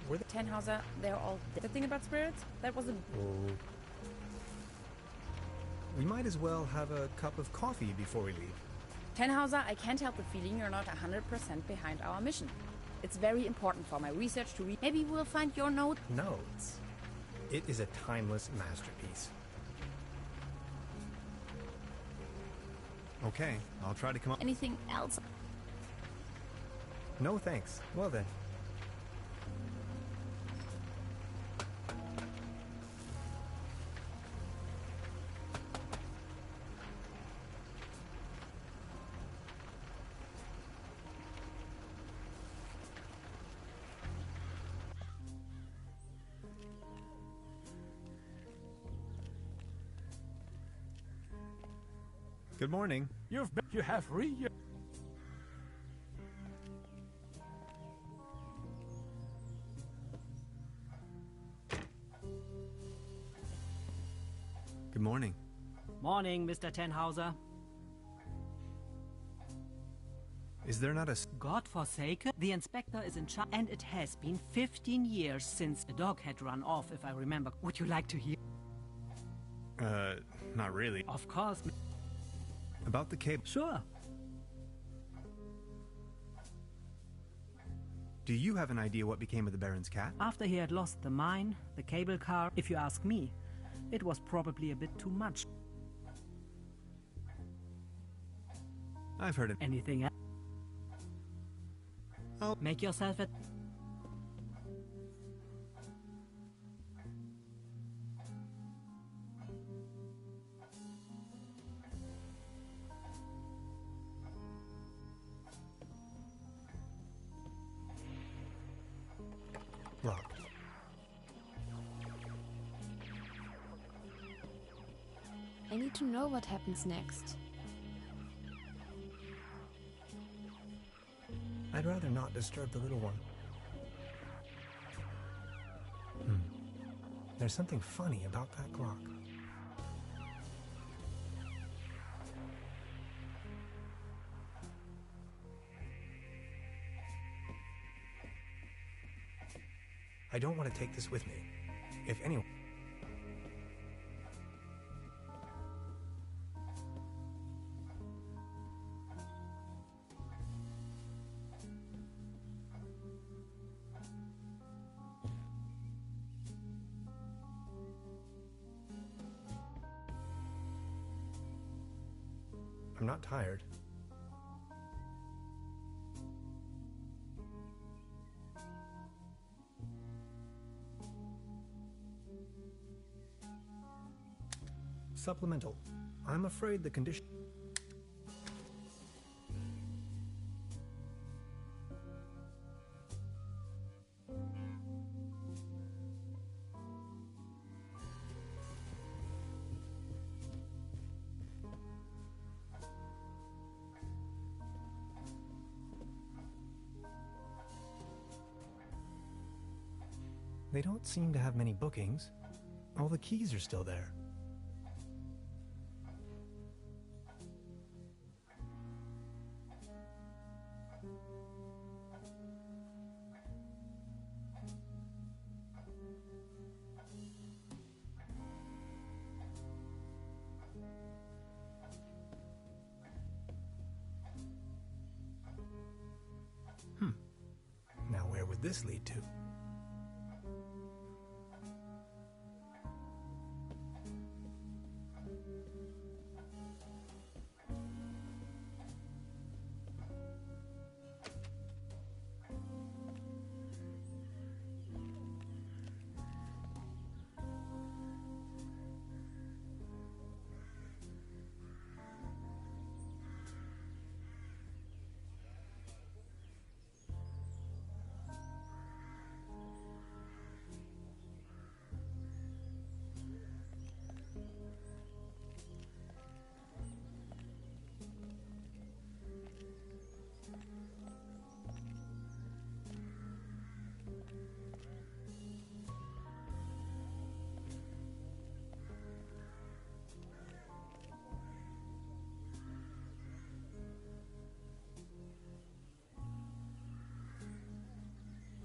Were they... Tannhauser, they're all dead. The thing about spirits? That was a... Oh. We might as well have a cup of coffee before we leave. Tannhauser, I can't help the feeling you're not 100% behind our mission. It's very important for my research to read. Maybe we'll find your note. Notes. It is a timeless masterpiece. Okay, I'll try to come up. Anything else? No thanks. Well then. Good morning. You have Good morning. Morning, Mr. Tannhauser. Is there not a... Godforsaken? The inspector is in charge, and it has been 15 years since a dog had run off, if I remember. Would you like to hear? Not really. Of course. About the cable. Sure. Do you have an idea what became of the Baron's cat? After he had lost the mine, the cable car, if you ask me, it was probably a bit too much. I've heard it. Anything else? Oh. Make yourself at... Locked. I need to know what happens next. I'd rather not disturb the little one. There's something funny about that clock. I don't want to take this with me. If anyone... I'm not tired. Supplemental. I'm afraid the condition... They don't seem to have many bookings. All the keys are still there. Now where would this lead to?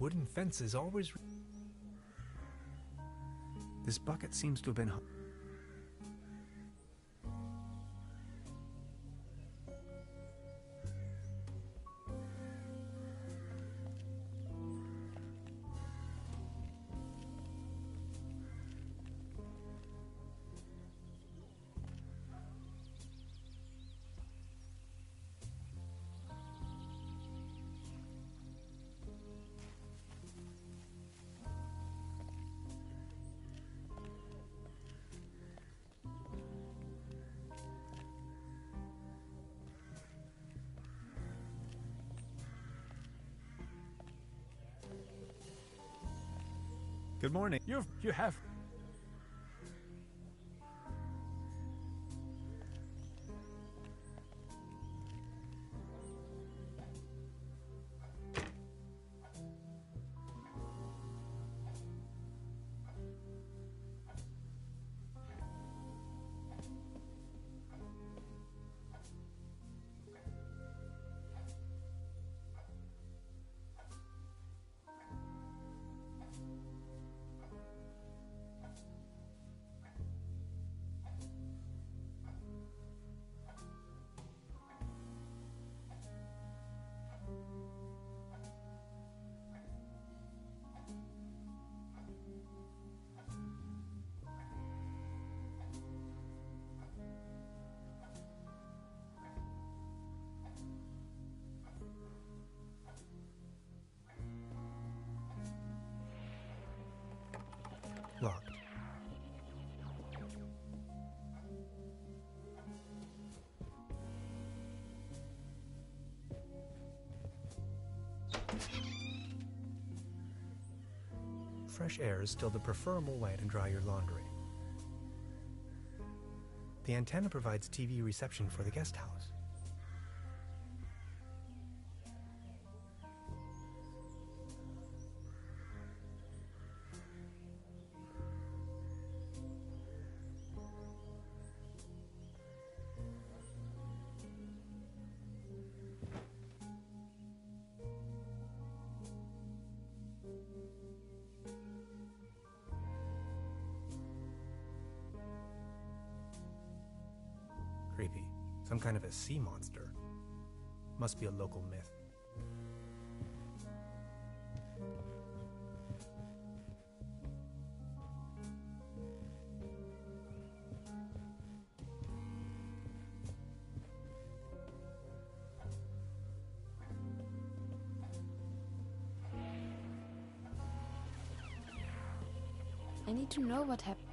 Wooden fences always... This bucket seems to have been... Good morning. You have... Locked. Fresh air is still the preferable way to dry your laundry. The antenna provides TV reception for the guest house. Creepy. Some kind of a sea monster. Must be a local myth. I need to know what happened.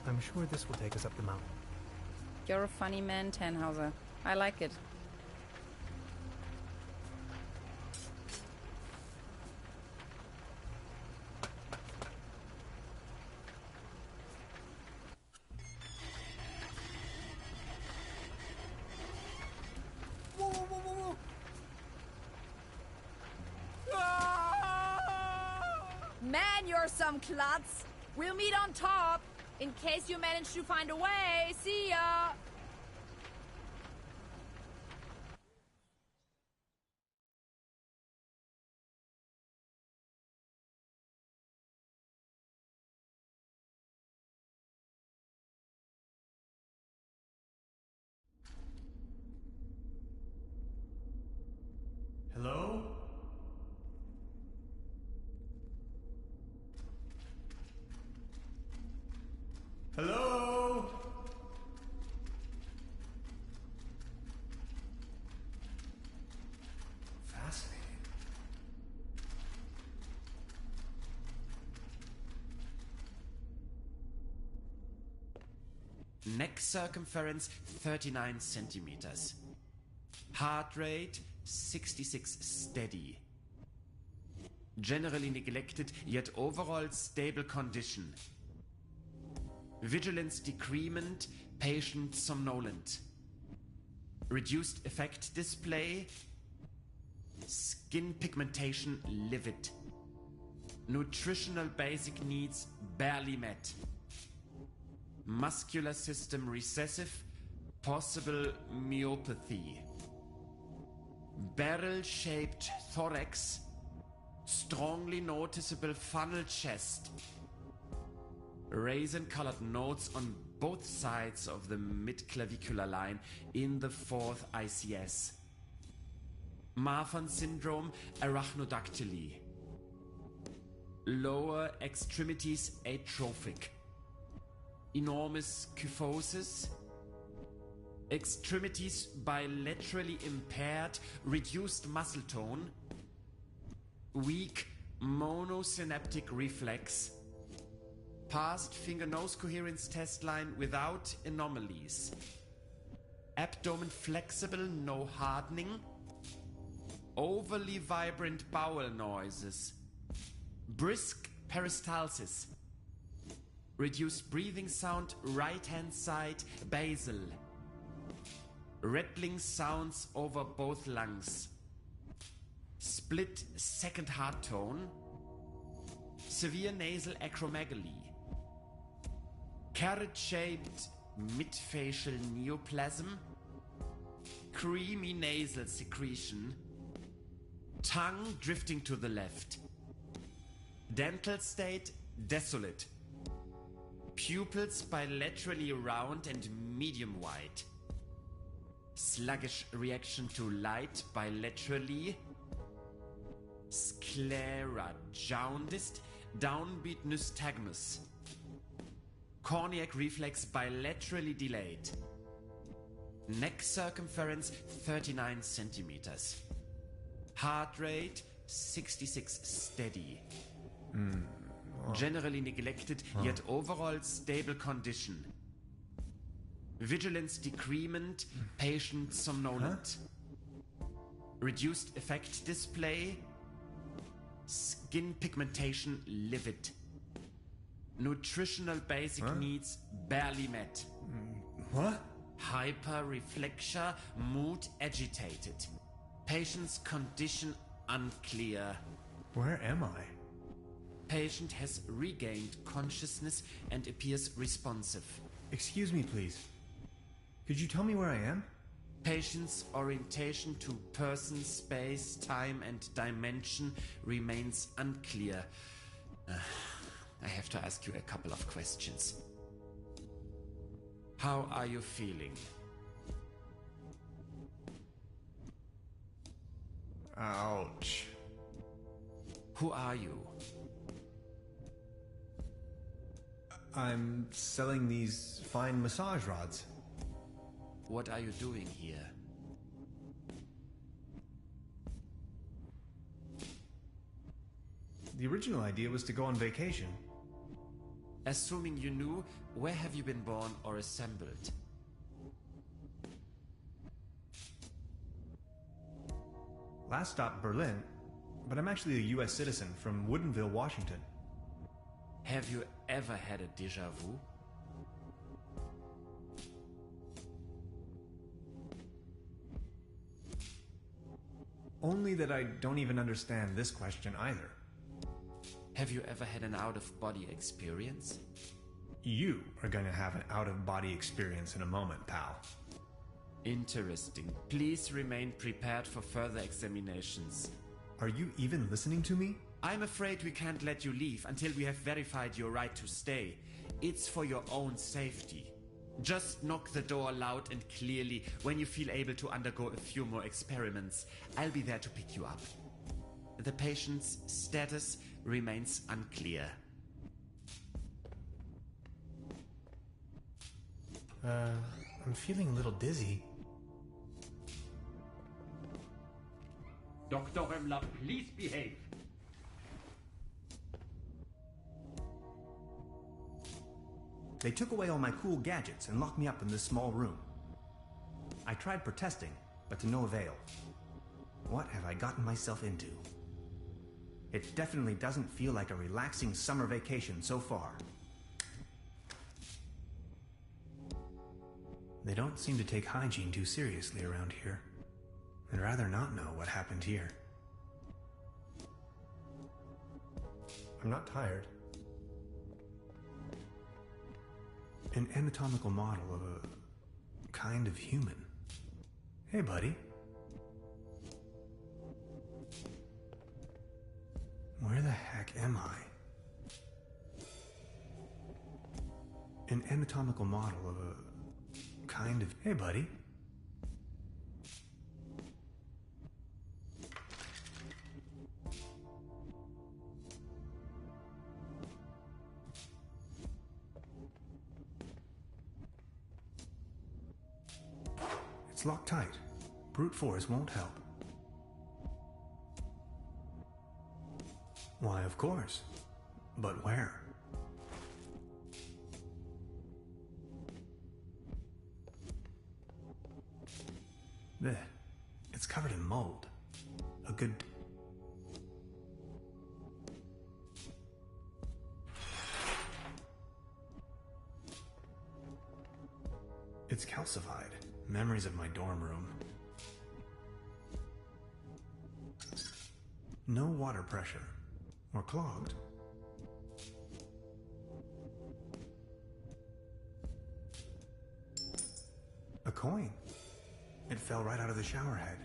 I'm sure this will take us up the mountain. You're a funny man, Tannhauser. I like it. Whoa, whoa, whoa, whoa, whoa. Man, you're some klutz. We'll meet on top. In case you manage to find a way. See ya! Hello? Hello? Fascinating. Neck circumference 39 centimeters. Heart rate 66 steady. Generally neglected, yet overall stable condition. Vigilance decrement, patient somnolent. Reduced effect display. Skin pigmentation livid. Nutritional basic needs barely met. Muscular system recessive, possible myopathy. Barrel-shaped thorax, strongly noticeable funnel chest. Raisin-colored nodes on both sides of the mid-clavicular line in the fourth ICS. Marfan syndrome, arachnodactyly. Lower extremities atrophic. Enormous kyphosis. Extremities bilaterally impaired, reduced muscle tone. Weak monosynaptic reflex. Past finger-nose coherence test line without anomalies. Abdomen flexible, no hardening. Overly vibrant bowel noises. Brisk peristalsis. Reduced breathing sound, right-hand side, basal. Rattling sounds over both lungs. Split second heart tone. Severe nasal acromegaly. Carrot-shaped midfacial neoplasm. Creamy nasal secretion. Tongue drifting to the left. Dental state desolate. Pupils bilaterally round and medium wide. Sluggish reaction to light bilaterally. Sclera jaundiced, downbeat nystagmus. Corneac reflex bilaterally delayed. Neck circumference 39 centimeters. Heart rate 66 steady. Generally neglected, yet overall stable condition. Vigilance decrement, patient somnolent. Reduced effect display. Skin pigmentation livid. Nutritional basic needs barely met. What? Hyperreflexia, mood agitated. Patient's condition unclear. Where am I? Patient has regained consciousness and appears responsive. Excuse me, please. Could you tell me where I am? Patient's orientation to person, space, time and dimension remains unclear. I have to ask you a couple of questions. How are you feeling? Ouch. Who are you? I'm selling these fine massage rods. What are you doing here? The original idea was to go on vacation. Assuming you knew, where have you been born or assembled? Last stop, Berlin, but I'm actually a US citizen from Woodinville, Washington. Have you ever had a déjà vu? Only that I don't even understand this question either. Have you ever had an out-of-body experience? You are going to have an out-of-body experience in a moment, pal. Interesting. Please remain prepared for further examinations. Are you even listening to me? I'm afraid we can't let you leave until we have verified your right to stay. It's for your own safety. Just knock the door loud and clearly when you feel able to undergo a few more experiments. I'll be there to pick you up. The patient's status remains unclear. I'm feeling a little dizzy. Dr. Römmler, please behave. They took away all my cool gadgets and locked me up in this small room. I tried protesting, but to no avail. What have I gotten myself into? It definitely doesn't feel like a relaxing summer vacation so far. They don't seem to take hygiene too seriously around here. I'd rather not know what happened here. I'm not tired. An anatomical model of a kind of human. Hey, buddy. Where the heck am I? An anatomical model of a kind of... Hey, buddy. It's locked tight. Brute force won't help. Why, of course. But where? There. It's covered in mold. A good... It's calcified. Memories of my dorm room. No water pressure. Or clogged. A coin. It fell right out of the shower head.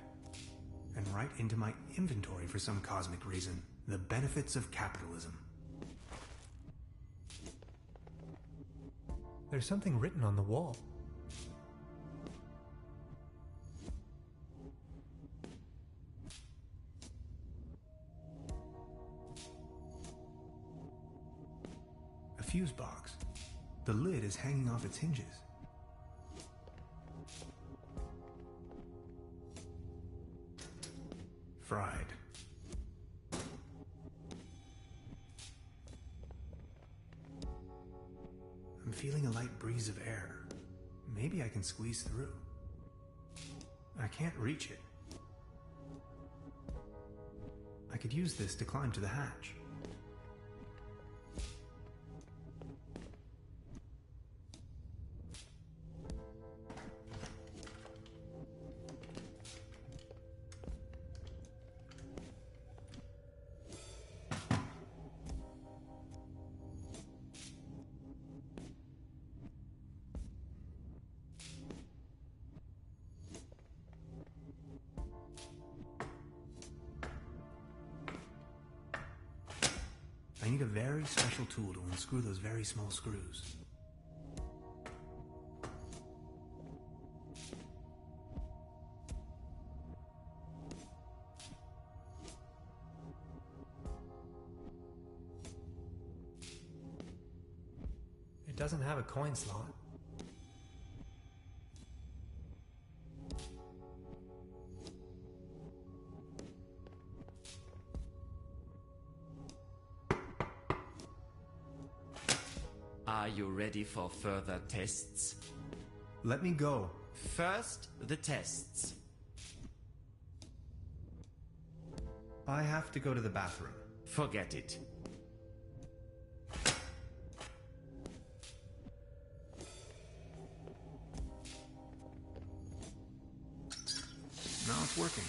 And right into my inventory for some cosmic reason. The benefits of capitalism. There's something written on the wall. A fuse box. The lid is hanging off its hinges. Fried. I'm feeling a light breeze of air. Maybe I can squeeze through. I can't reach it. I could use this to climb to the hatch. I need a very special tool to unscrew those very small screws. It doesn't have a coin slot. Are you ready for further tests? Let me go. First, the tests. I have to go to the bathroom. Forget it. Now it's working.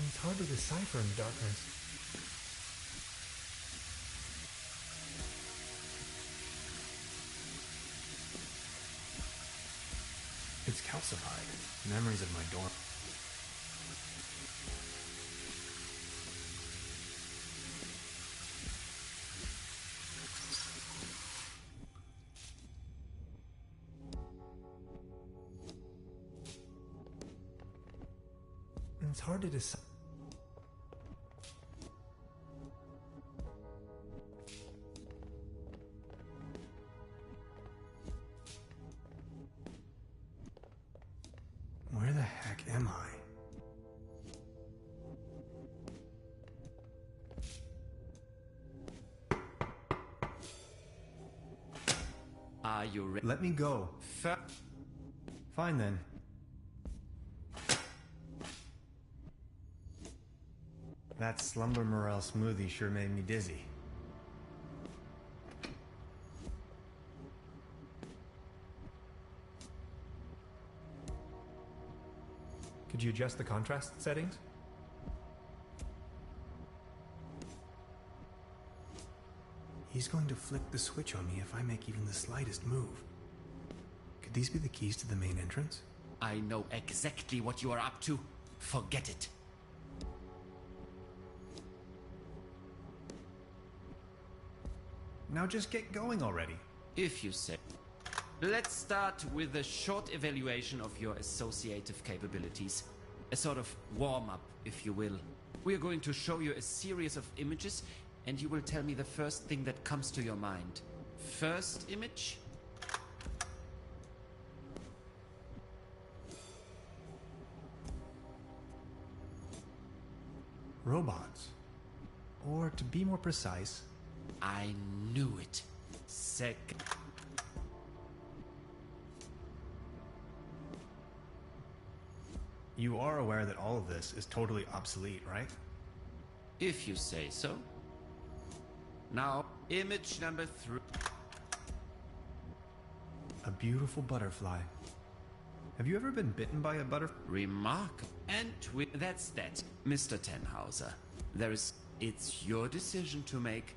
It's hard to decipher in the darkness. It's calcified. Memories of my dorm. It's hard to decide. Where the heck am I? Are you ready? Let me go. Fine then. That slumber morel smoothie sure made me dizzy. Could you adjust the contrast settings? He's going to flick the switch on me if I make even the slightest move. Could these be the keys to the main entrance? I know exactly what you are up to. Forget it. Now just get going already. If you say. Let's start with a short evaluation of your associative capabilities. A sort of warm-up, if you will. We are going to show you a series of images, and you will tell me the first thing that comes to your mind. First image? Robots. Or to be more precise... I knew it. Second. You are aware that all of this is totally obsolete, right? If you say so. Now, image number 3. A beautiful butterfly. Have you ever been bitten by a butterfly? Remarkable. And that's that, Mr. Tenhauser. It's your decision to make.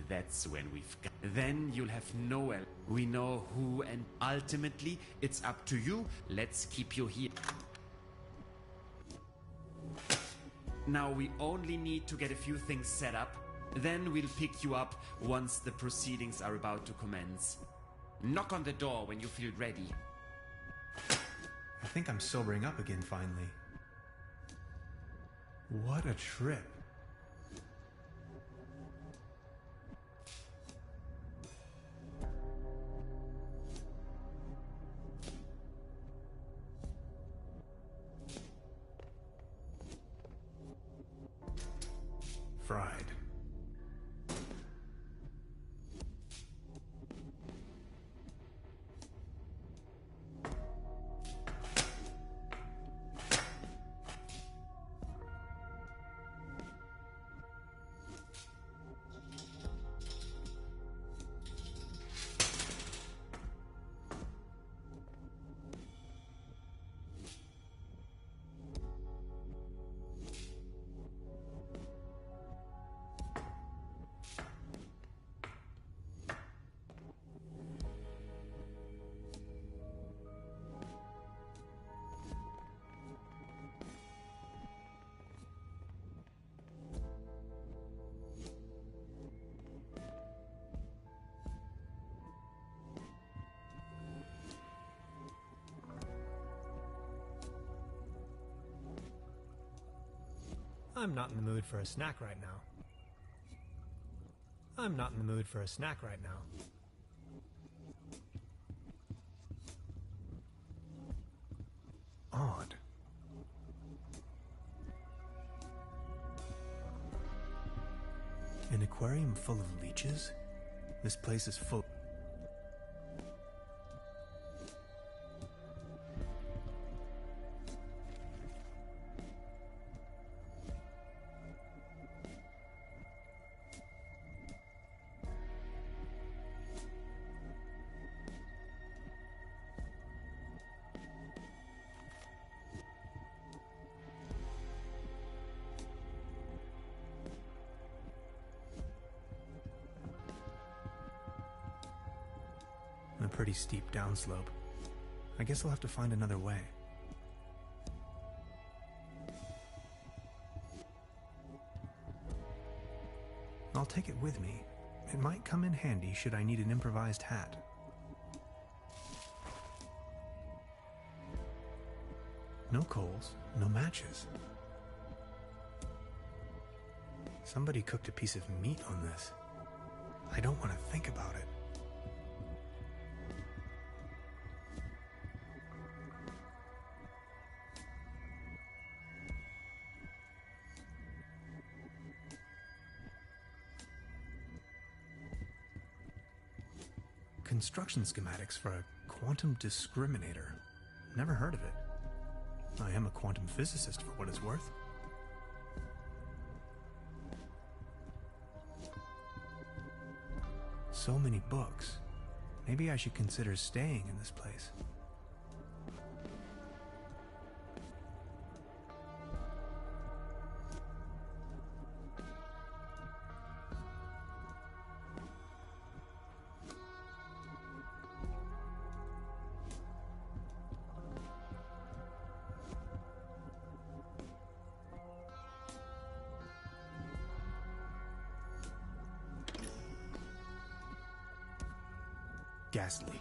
That's when we've got. Then you'll have Noel. We know who, and ultimately, it's up to you. Let's keep you here. Now we only need to get a few things set up. Then we'll pick you up once the proceedings are about to commence. Knock on the door when you feel ready. I think I'm sobering up again finally. What a trip. Fried. I'm not in the mood for a snack right now. I'm not in the mood for a snack right now. Odd. An aquarium full of leeches? This place is full. A pretty steep downslope. I guess I'll have to find another way. I'll take it with me. It might come in handy should I need an improvised hat. No coals, no matches. Somebody cooked a piece of meat on this. I don't want to think about it. Construction schematics for a quantum discriminator. Never heard of it. I am a quantum physicist for what it's worth. So many books. Maybe I should consider staying in this place. Ghastly.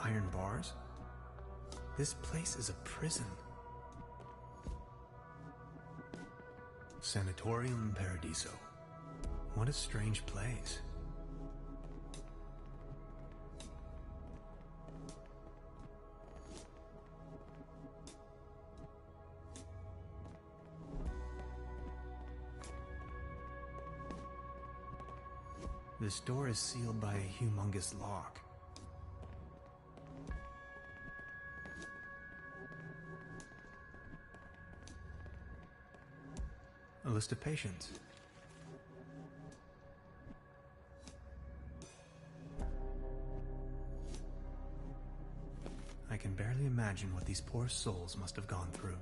Iron bars? This place is a prison. Sanatorium Paradiso. What a strange place. This door is sealed by a humongous lock. A list of patients. I can barely imagine what these poor souls must have gone through.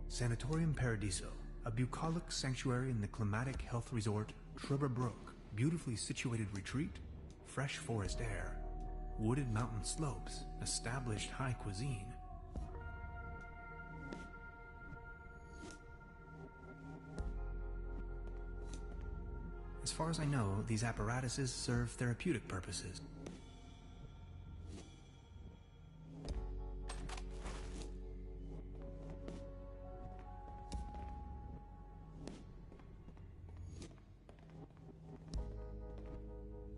Sanatorium Paradiso, a bucolic sanctuary in the climatic health resort Truberbrook. Beautifully situated retreat, fresh forest air, wooded mountain slopes, established high cuisine. As far as I know, these apparatuses serve therapeutic purposes.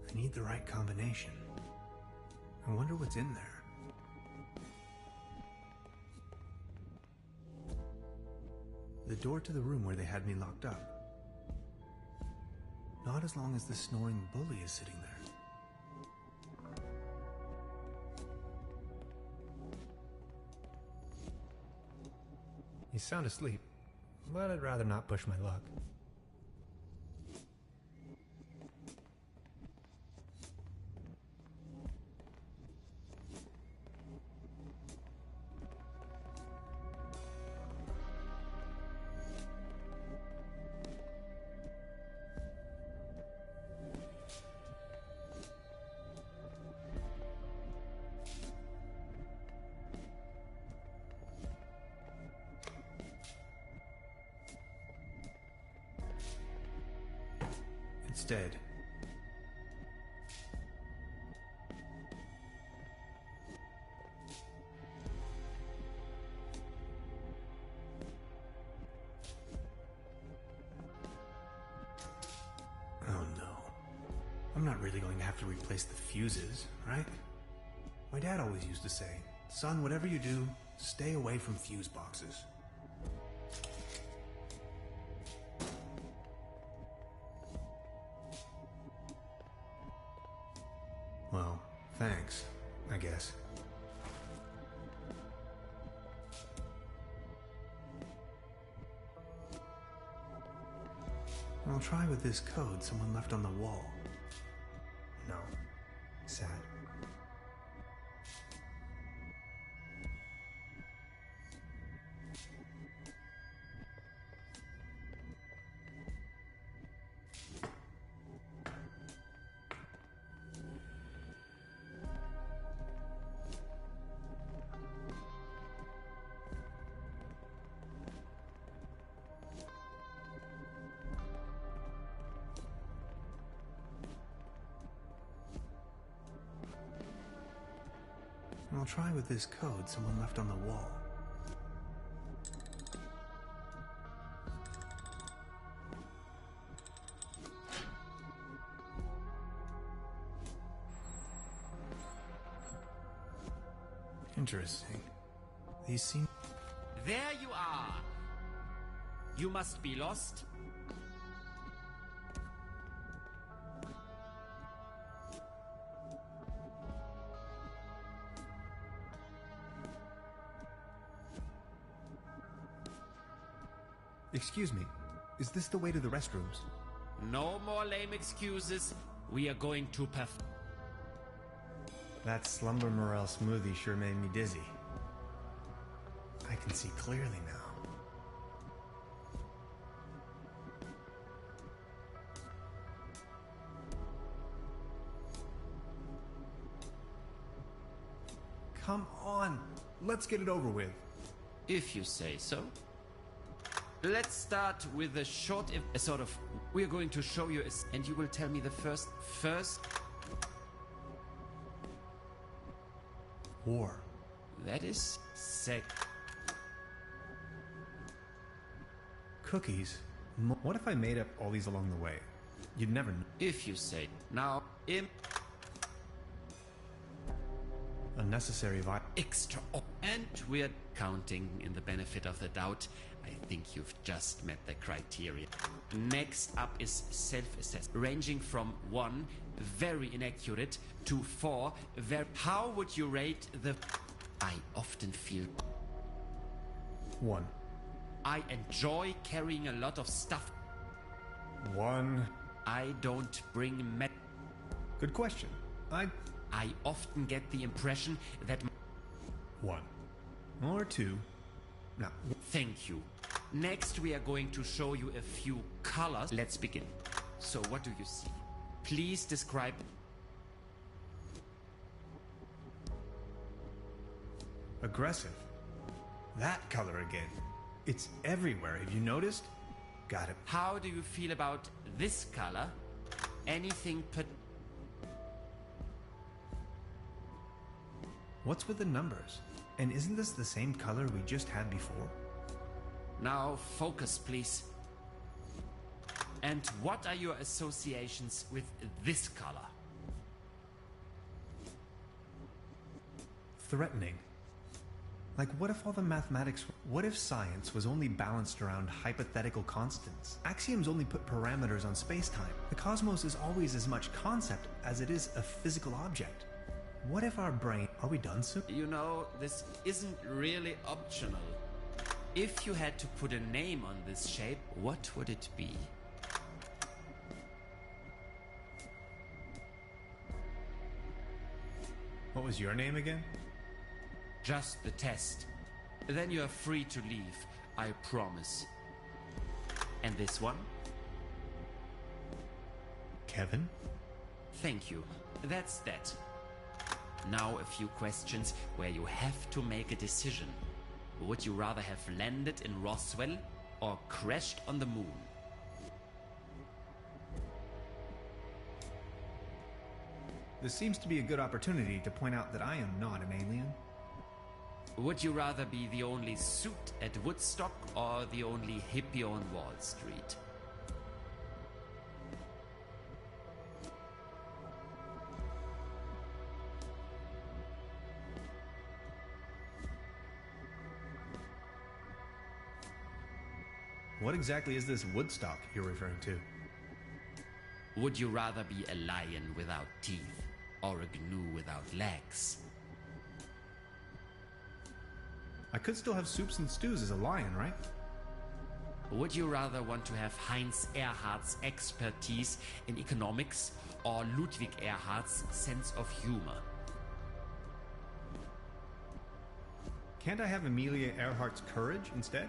I need the right combination. I wonder what's in there. The door to the room where they had me locked up. Not as long as the snoring bully is sitting there. You sound asleep, but I'd rather not push my luck. It's dead. not really going to have to replace the fuses, right? My dad always used to say, son, whatever you do, stay away from fuse boxes. Well, thanks, I guess. I'll try with this code someone left on the wall. No. Sad. I'll try with this code someone left on the wall. Interesting. These seem... There you are! You must be lost. Excuse me, is this the way to the restrooms? No more lame excuses. We are going to That Slumber Morel smoothie sure made me dizzy. I can see clearly now. Come on, let's get it over with. If you say so. Let's start with a short, we're going to show you, and you will tell me the first. War. That is sick. Cookies. What if I made up all these along the way? You'd never know. If you say. Now, Unnecessary extra. And we're counting in the benefit of the doubt. I think you've just met the criteria. Next up is self-assessment, ranging from 1, very inaccurate, to 4, very... How would you rate the... I often feel... 1. I enjoy carrying a lot of stuff. 1. I don't bring Good question. I often get the impression that... 1. Or 2. No. Thank you. Next, we are going to show you a few colors. Let's begin. So, what do you see? Please describe... Aggressive. That color again. It's everywhere. Have you noticed? Got it. How do you feel about this color? Anything What's with the numbers? And isn't this the same color we just had before? Now, focus, please. And what are your associations with this color? Threatening. Like, what if all the mathematics... What if science was only balanced around hypothetical constants? Axioms only put parameters on space-time. The cosmos is always as much concept as it is a physical object. What if our brain... Are we done soon? You know, this isn't really optional. If you had to put a name on this shape, what would it be? What was your name again? Just the test. Then you are free to leave, I promise. And this one? Kevin? Thank you. That's that. Now a few questions where you have to make a decision. Would you rather have landed in Roswell or crashed on the moon? This seems to be a good opportunity to point out that I am not an alien. Would you rather be the only suit at Woodstock or the only hippie on Wall Street? What exactly is this Woodstock you're referring to? Would you rather be a lion without teeth or a gnu without legs? I could still have soups and stews as a lion, right? Would you rather want to have Heinz Erhardt's expertise in economics or Ludwig Erhardt's sense of humor? Can't I have Amelia Earhart's courage instead?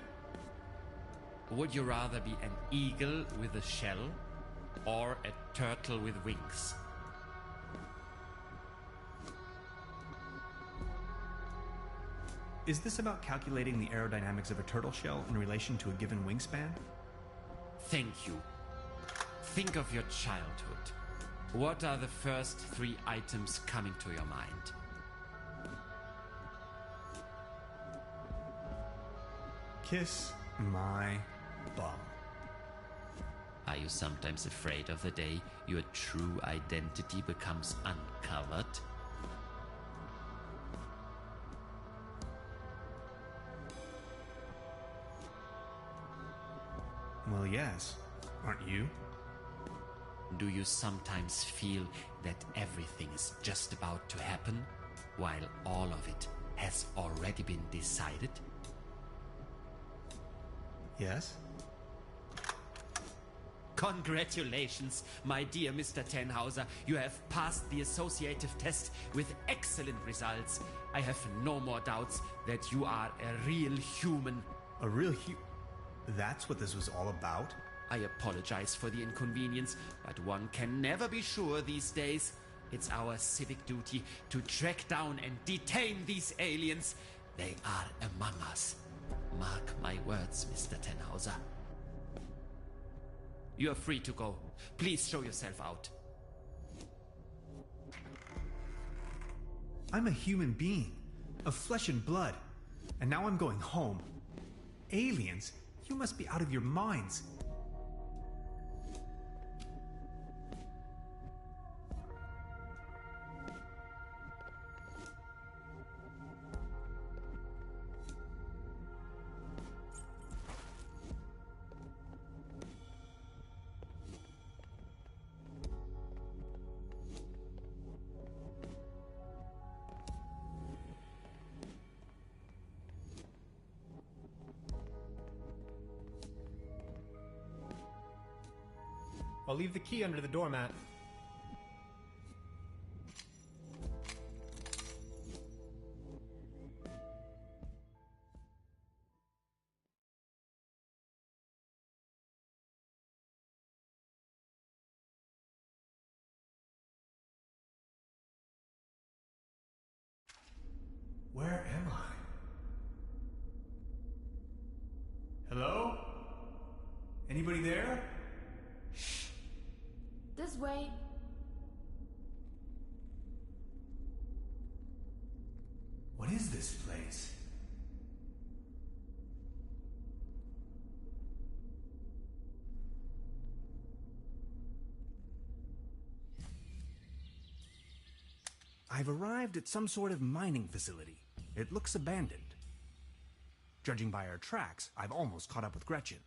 Would you rather be an eagle with a shell or a turtle with wings? Is this about calculating the aerodynamics of a turtle shell in relation to a given wingspan? Thank you. Think of your childhood. What are the first 3 items coming to your mind? Kiss my bum. Are you sometimes afraid of the day your true identity becomes uncovered? Well, yes. Aren't you? Do you sometimes feel that everything is just about to happen, while all of it has already been decided? Yes. Congratulations, my dear Mr. Tannhauser. You have passed the associative test with excellent results. I have no more doubts that you are a real human. A real That's what this was all about? I apologize for the inconvenience, but one can never be sure these days. It's our civic duty to track down and detain these aliens. They are among us. Mark my words, Mr. Tannhauser. You are free to go. Please show yourself out. I'm a human being, of flesh and blood, and now I'm going home. Aliens? You must be out of your minds. I'll leave the key under the doormat. Where am I? Hello? Anybody there? This way. What is this place? I've arrived at some sort of mining facility. It looks abandoned. Judging by our tracks, I've almost caught up with Gretchen.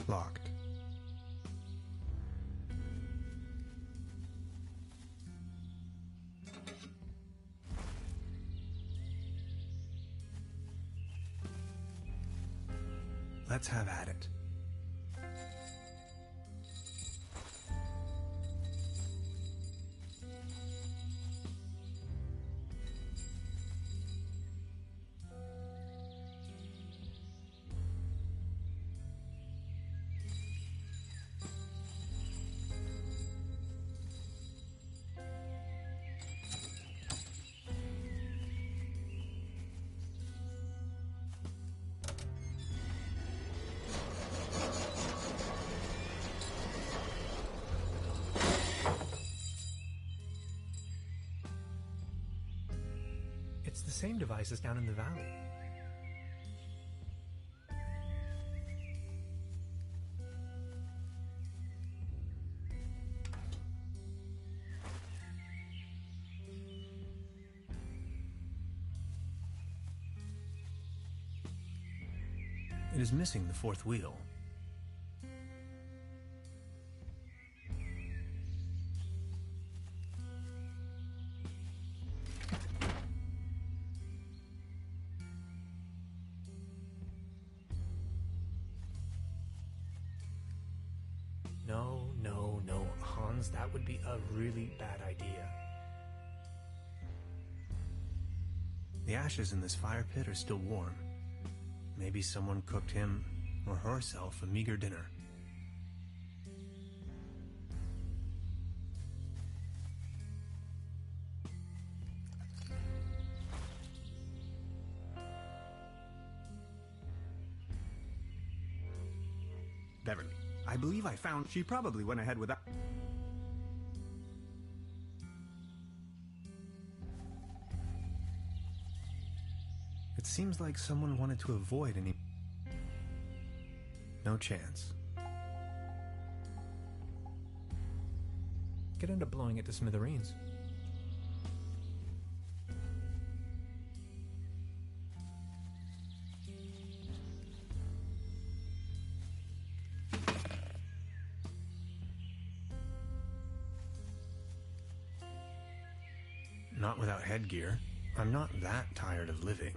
Locked. Let's have at it. It's the same device as down in the valley. It is missing the fourth wheel. No, Hans, that would be a really bad idea. The ashes in this fire pit are still warm. Maybe someone cooked him or herself a meager dinner. Beverly, I believe I found... She probably went ahead without... It seems like someone wanted to avoid any... No chance. Could end up blowing it to smithereens. Not without headgear. I'm not that tired of living.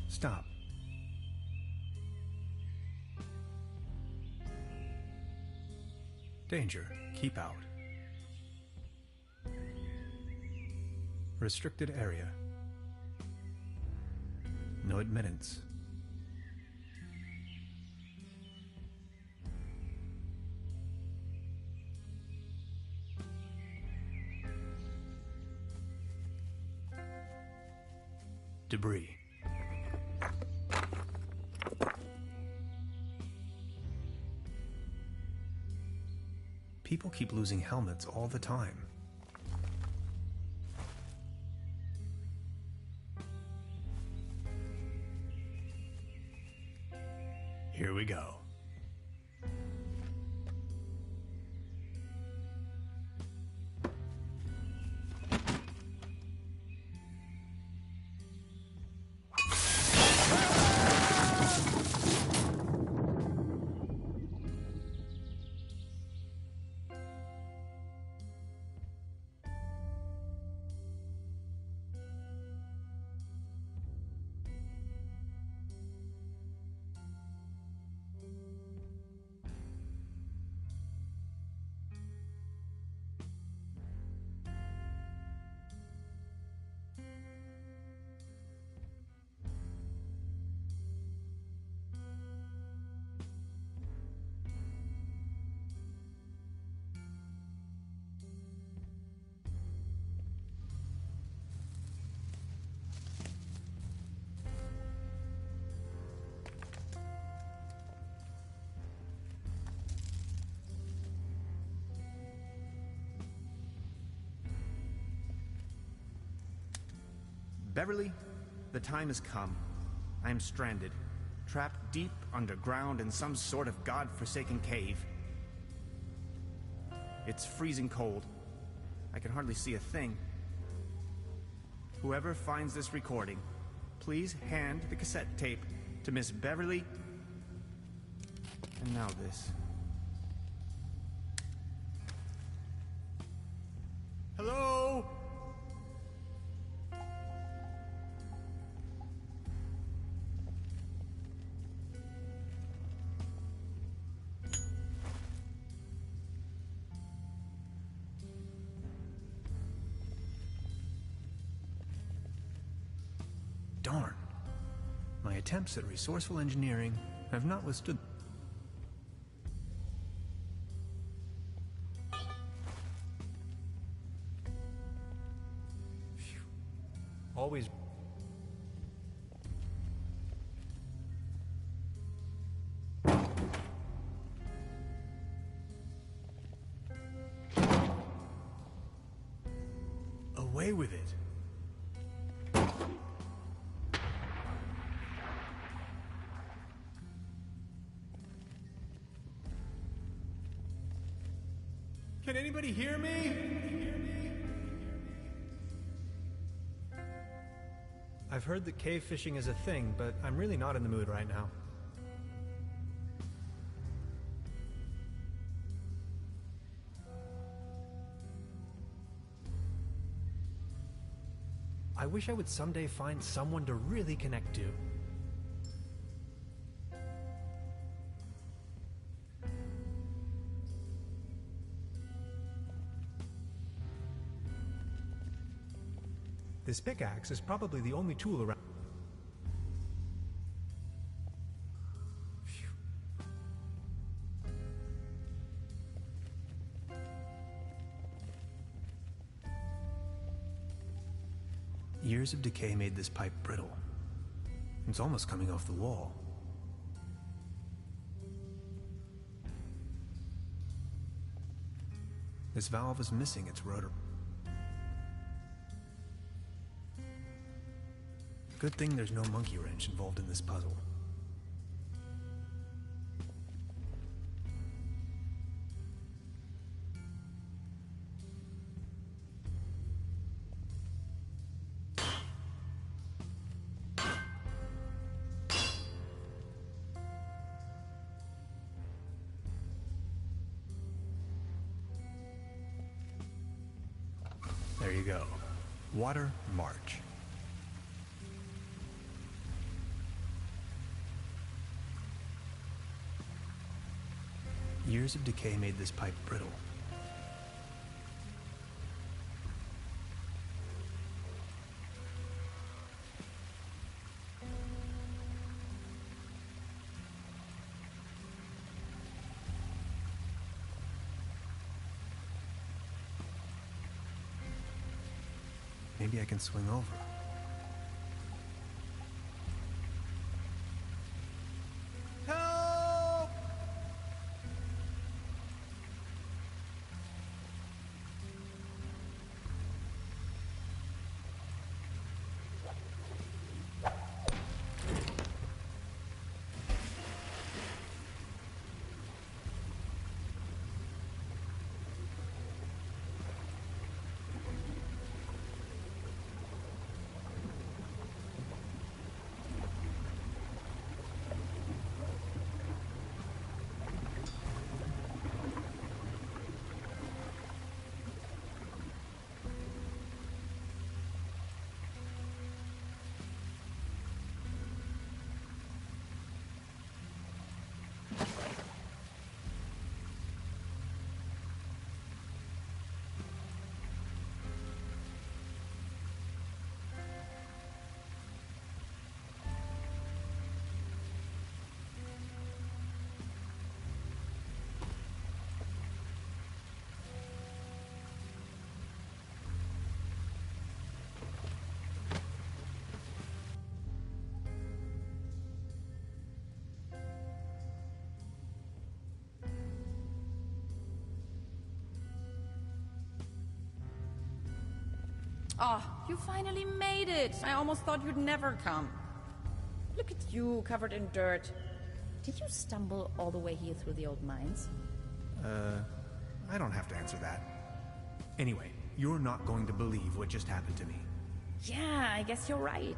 Stop. Danger. Keep out. Restricted area. No admittance. Debris. People keep losing helmets all the time. Here we go. Beverly, the time has come. I am stranded, trapped deep underground in some sort of god-forsaken cave. It's freezing cold. I can hardly see a thing. Whoever finds this recording, please hand the cassette tape to Miss Beverly. And now this. Hello? Darn. My attempts at resourceful engineering have not withstood. Phew. Always. Away with it. Can anybody hear me? I've heard that cave fishing is a thing, but I'm really not in the mood right now. I wish I would someday find someone to really connect to. This pickaxe is probably the only tool around. Phew. Years of decay made this pipe brittle. It's almost coming off the wall. This valve is missing its rotor. Good thing there's no monkey wrench involved in this puzzle. There you go. Water March. Years of decay made this pipe brittle. Maybe I can swing over. Oh, you finally made it! I almost thought you'd never come. Look at you, covered in dirt. Did you stumble all the way here through the old mines? I don't have to answer that. Anyway, you're not going to believe what just happened to me. Yeah, I guess you're right.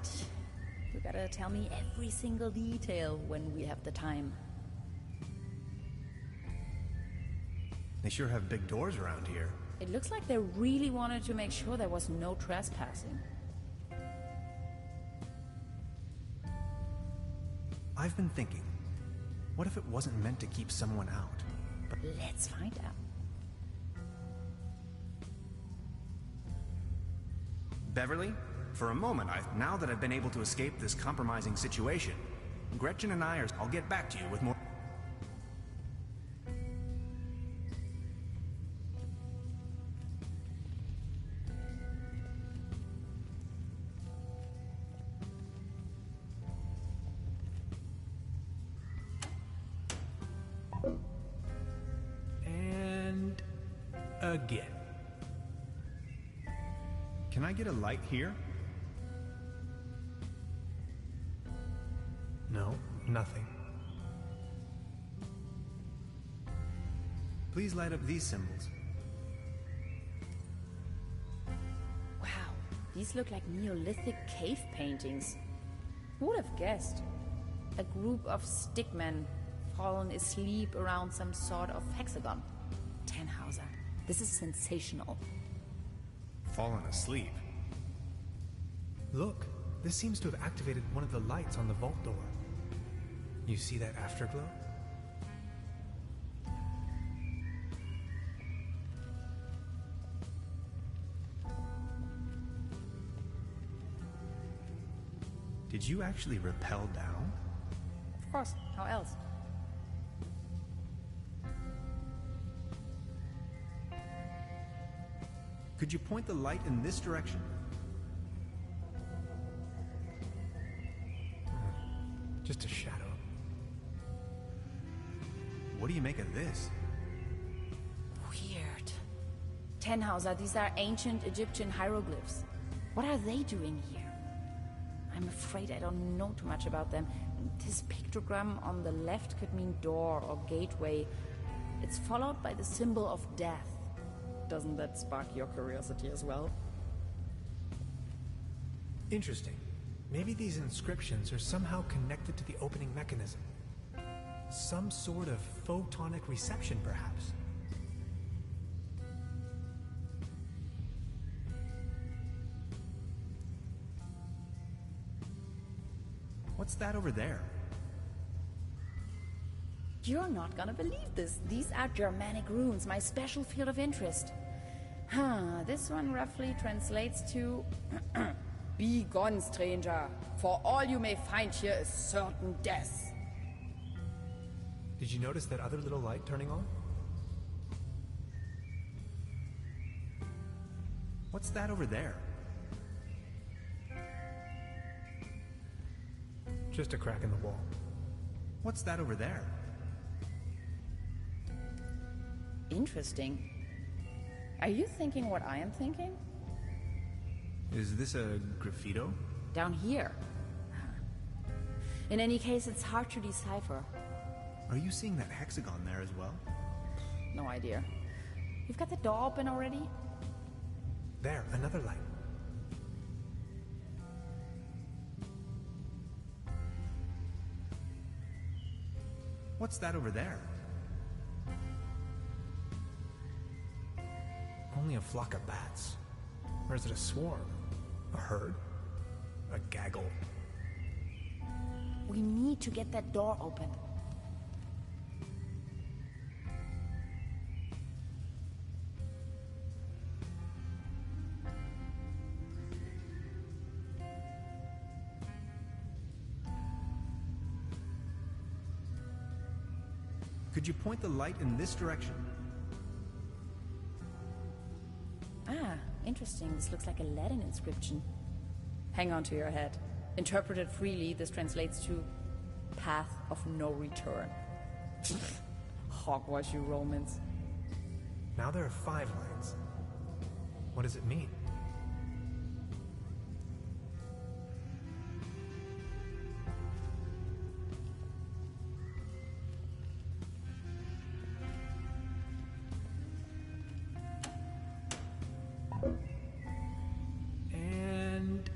You gotta tell me every single detail when we have the time. They sure have big doors around here. It looks like they really wanted to make sure there was no trespassing. I've been thinking, what if it wasn't meant to keep someone out? But Let's find out. Beverly, for a moment, now that I've been able to escape this compromising situation, Gretchen and I'll get back to you with more. And again. Can I get a light here? No, nothing. Please light up these symbols. Wow, these look like Neolithic cave paintings. Who would have guessed? A group of stickmen fallen asleep around some sort of hexagon. Tannhauser, this is sensational. Fallen asleep. Look, this seems to have activated one of the lights on the vault door. You see that afterglow? Did you actually rappel down? Of course, how else? Could you point the light in this direction? Just a shadow. What do you make of this? Weird. Tannhauser, these are ancient Egyptian hieroglyphs. What are they doing here? I'm afraid I don't know too much about them. This pictogram on the left could mean door or gateway. It's followed by the symbol of death. Doesn't that spark your curiosity as well? Interesting. Maybe these inscriptions are somehow connected to the opening mechanism. Some sort of photonic reception, perhaps. What's that over there? You're not gonna believe this. These are Germanic runes, my special field of interest. This one roughly translates to Be gone, stranger, for all you may find here is certain death. Did you notice that other little light turning on? What's that over there? Just a crack in the wall. What's that over there? Interesting. Are you thinking what I am thinking? Is this a graffito? Down here. In any case, it's hard to decipher. Are you seeing that hexagon there as well? No idea. You've got the door open already? There, another light. What's that over there? Only a flock of bats. Or is it a swarm? A herd? A gaggle? We need to get that door open. Could you point the light in this direction? Interesting. This looks like a Latin inscription. Hang on to your head. Interpreted freely, this translates to Path of No Return. Hogwash, you Romans. Now there are 5 lines. What does it mean? And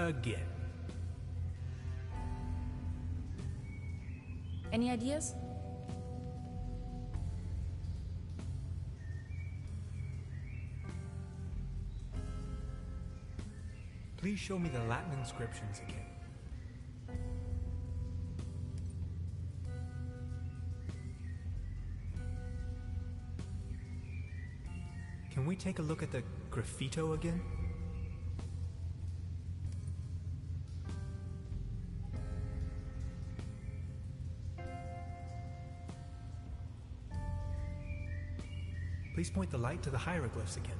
again. Any ideas? Please show me the Latin inscriptions again. Can we take a look at the graffito again? Please point the light to the hieroglyphs again.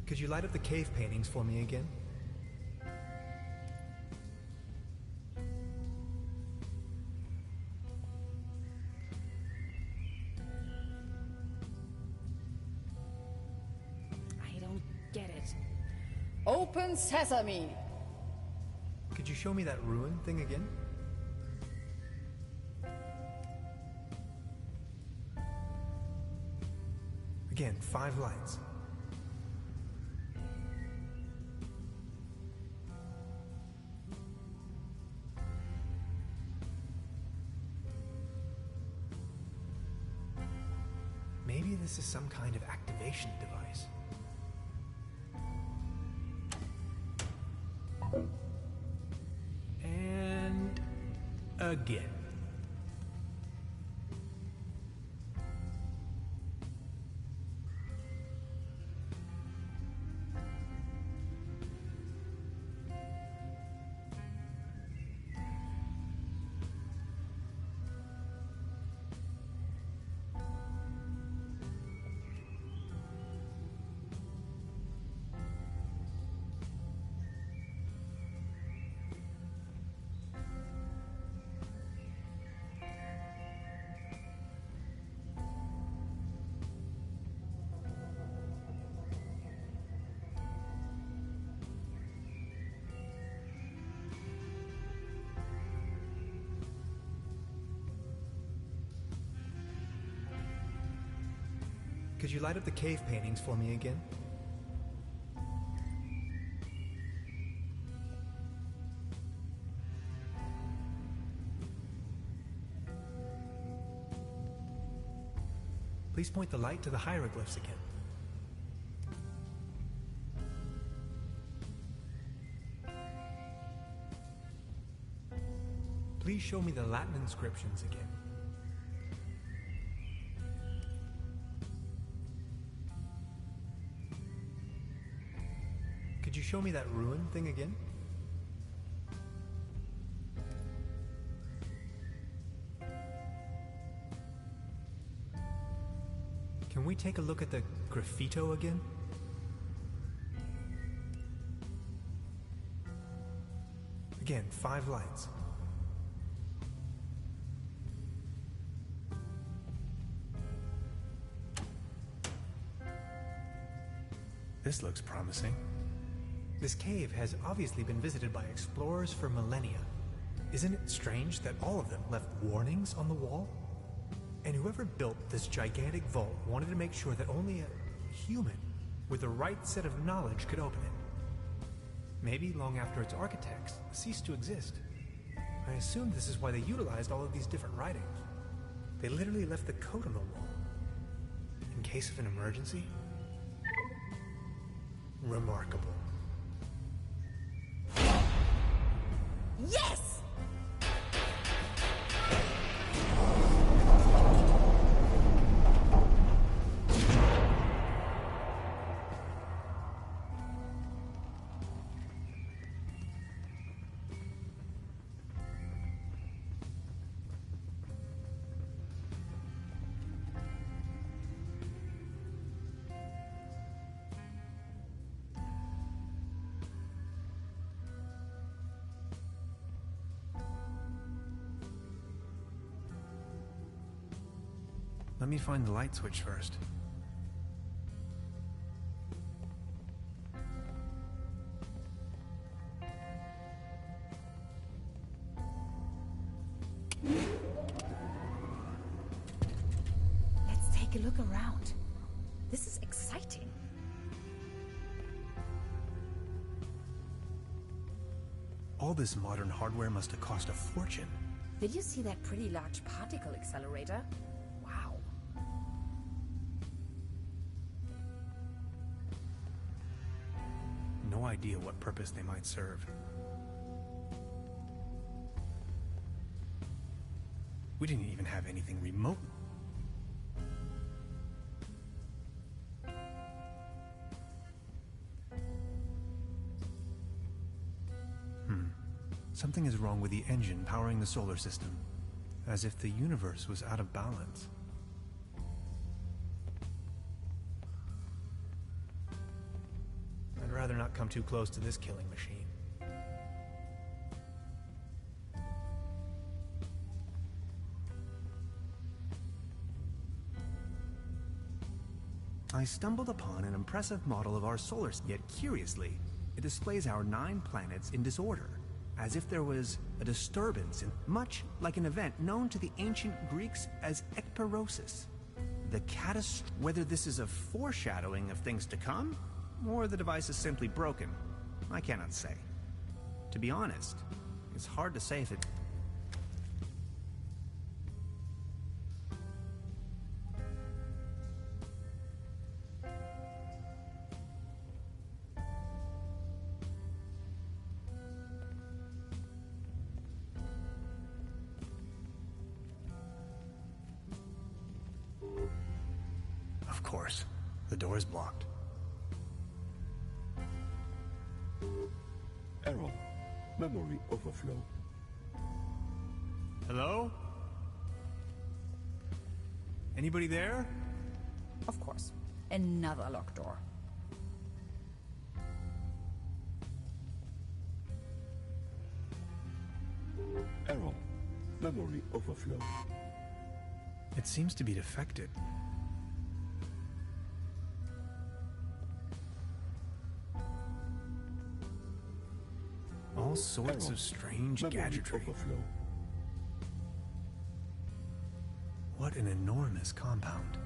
Could you light up the cave paintings for me again? I don't get it. Open sesame! Could you show me that ruin thing again? Again, 5 lights. Maybe this is some kind of activation device. And again. Could you light up the cave paintings for me again? Please point the light to the hieroglyphs again. Please show me the Latin inscriptions again. Could you show me that ruin thing again? Can we take a look at the graffito again? Again, 5 lights. This looks promising. This cave has obviously been visited by explorers for millennia. Isn't it strange that all of them left warnings on the wall? And whoever built this gigantic vault wanted to make sure that only a human with the right set of knowledge could open it. Maybe long after its architects ceased to exist. I assume this is why they utilized all of these different writings. They literally left the code on the wall. In case of an emergency? Remarkable. Yes! Let me find the light switch first. you look around. This is exciting. All this modern hardware must have cost a fortune. Did you see that pretty large particle accelerator? Wow. No idea what purpose they might serve. We didn't even have anything remote. Something is wrong with the engine powering the solar system, as if the universe was out of balance. I'd rather not come too close to this killing machine. I stumbled upon an impressive model of our solar system, yet curiously, it displays our 9 planets in disorder, as if there was a disturbance, much like an event known to the ancient Greeks as ekperosis. The whether this is a foreshadowing of things to come, or the device is simply broken, I cannot say. To be honest, it's hard to say if it... Of course, the door is blocked. Error. Memory overflow. Hello? Anybody there? Of course. Another locked door. Error. Memory overflow. It seems to be defected. All sorts Error. of strange Memory gadgetry. overflow. What an enormous compound.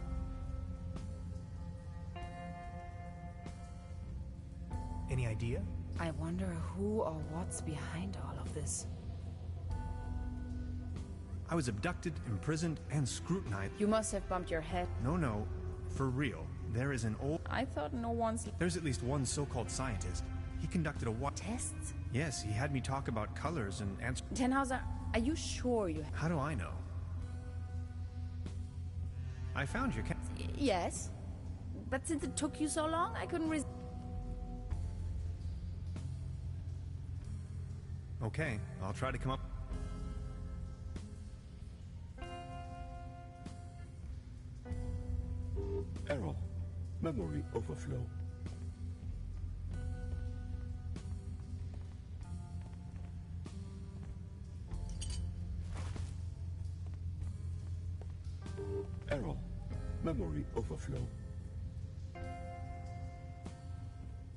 Any idea? I wonder who or what's behind all of this. I was abducted, imprisoned, and scrutinized. You must have bumped your head. No, for real. There is an old... I thought no one's... There's at least one so-called scientist. He conducted a Tests? Yes, he had me talk about colors and answer... Tenhauser, are you sure you... How do I know? I found your Yes. But since it took you so long, I couldn't Okay, I'll try to come up... Error. Memory overflow. Error. Memory overflow.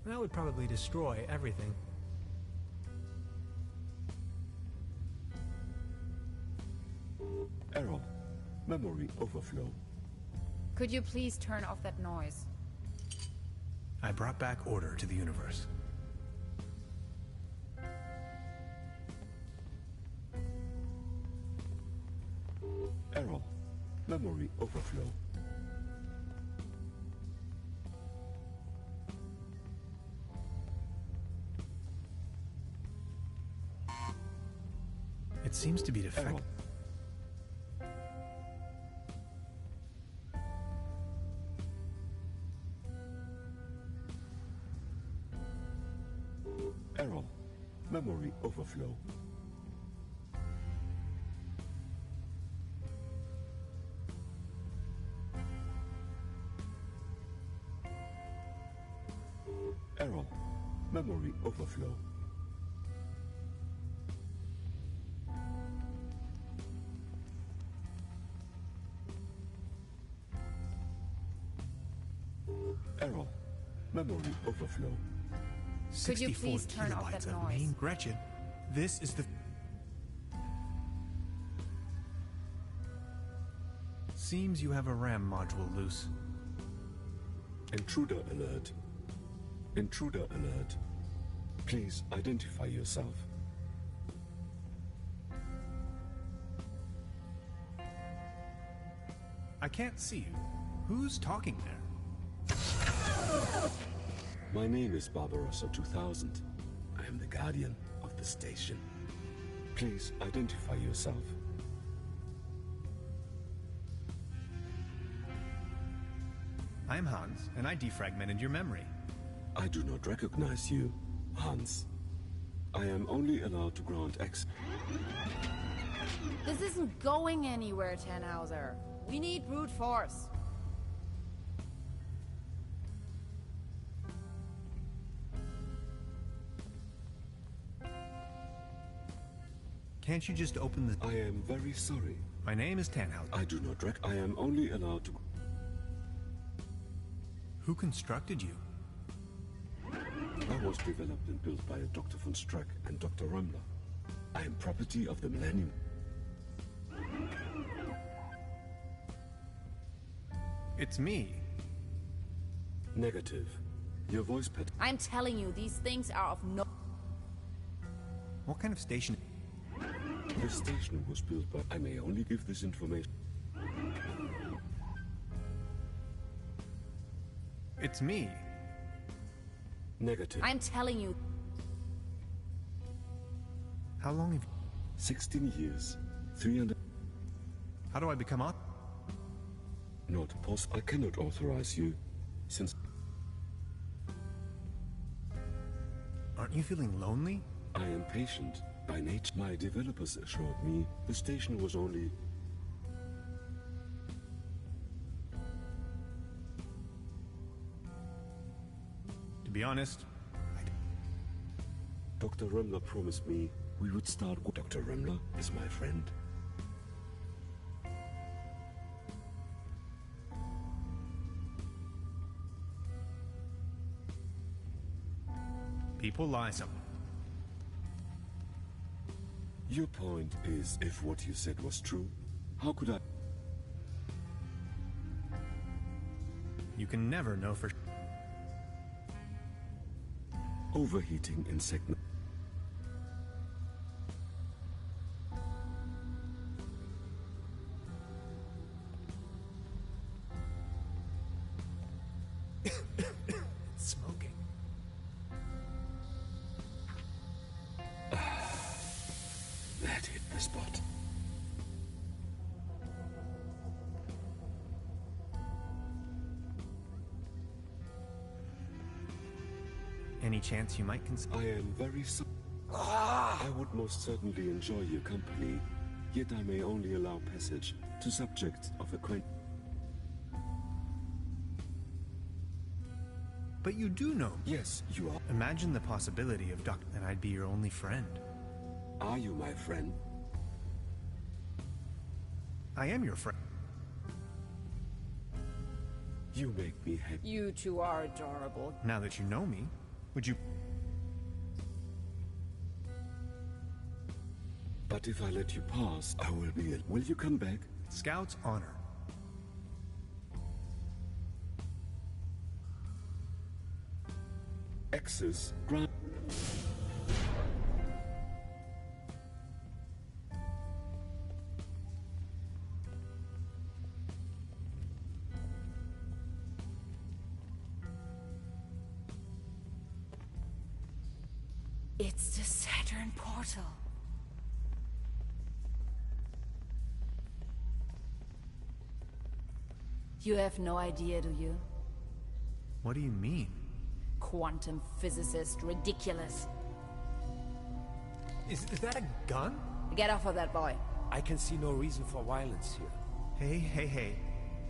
That would probably destroy everything. Error. Memory overflow. Could you please turn off that noise? I brought back order to the universe. Error. Memory overflow. It seems to be defective. Error. Error. Memory overflow. Error. Memory overflow. Error. Memory overflow. Could you 64 please turn off that kilobytes of noise? main Gretchen. This is the Seems you have a RAM module loose. Intruder alert. Intruder alert. Please identify yourself. I can't see you. Who's talking there? My name is Barbarossa 2000. I am the guardian of the station. Please identify yourself. I'm Hans, and I defragmented your memory. I do not recognize you, Hans. I am only allowed to grant access. This isn't going anywhere, Tannhauser. We need brute force. Can't you just open the... I am very sorry. My name is Tannhauser. I do not I am only allowed to... Who constructed you? I was developed and built by Dr. von Struck and Dr. Römmler. I am property of the Millennium. It's me. Negative. Your voice pad. I'm telling you, these things are of no... What kind of station? This station was built by... I may only give this information. It's me. Negative. I'm telling you. How long have you... 16 years. 300... How do I become on? Not pos. I cannot authorize you, since... Aren't you feeling lonely? I am patient by nature. My developers assured me the station was only... To be honest, Dr. Römmler promised me we would start... Dr. Römmler is my friend. people lie some. Your point is, if what you said was true, how could I... You can never know for... Overheating insect... Smoking. That hit the spot. Any chance you might consider... I am very sorry. I would most certainly enjoy your company, yet I may only allow passage to subjects of acquaintance. But you do know. Yes, you are. Imagine the possibility of and I'd be your only friend. Are you my friend? I am your friend. You make me happy. You two are adorable. Now that you know me, would you... But if I let you pass, I will be... Will you come back? Scout's honor. Access grant. It's the Saturn portal. You have no idea, do you? What do you mean? Quantum physicist, ridiculous. Is that a gun? Get off of that boy. I can see no reason for violence here. Hey.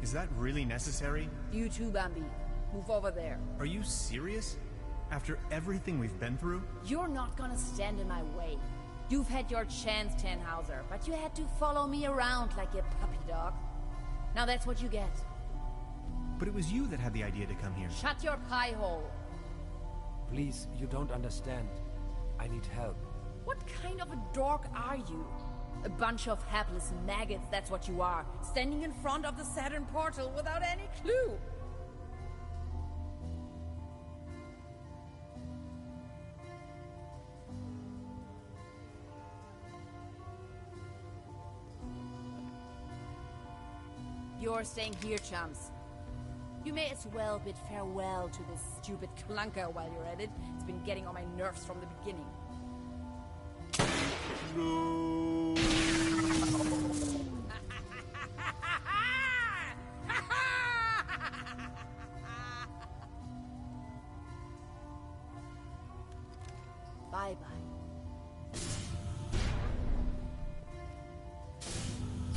Is that really necessary? You too, Bambi. Move over there. Are you serious? After everything we've been through? You're not gonna stand in my way. You've had your chance, Tannhauser, but you had to follow me around like a puppy dog. Now that's what you get. But it was you that had the idea to come here. Shut your pie hole. Please, you don't understand. I need help. What kind of a dork are you? A bunch of hapless maggots, that's what you are. Standing in front of the Saturn portal without any clue. You're staying here, chums. You may as well bid farewell to this stupid clunker while you're at it. It's been getting on my nerves from the beginning. No. Bye-bye.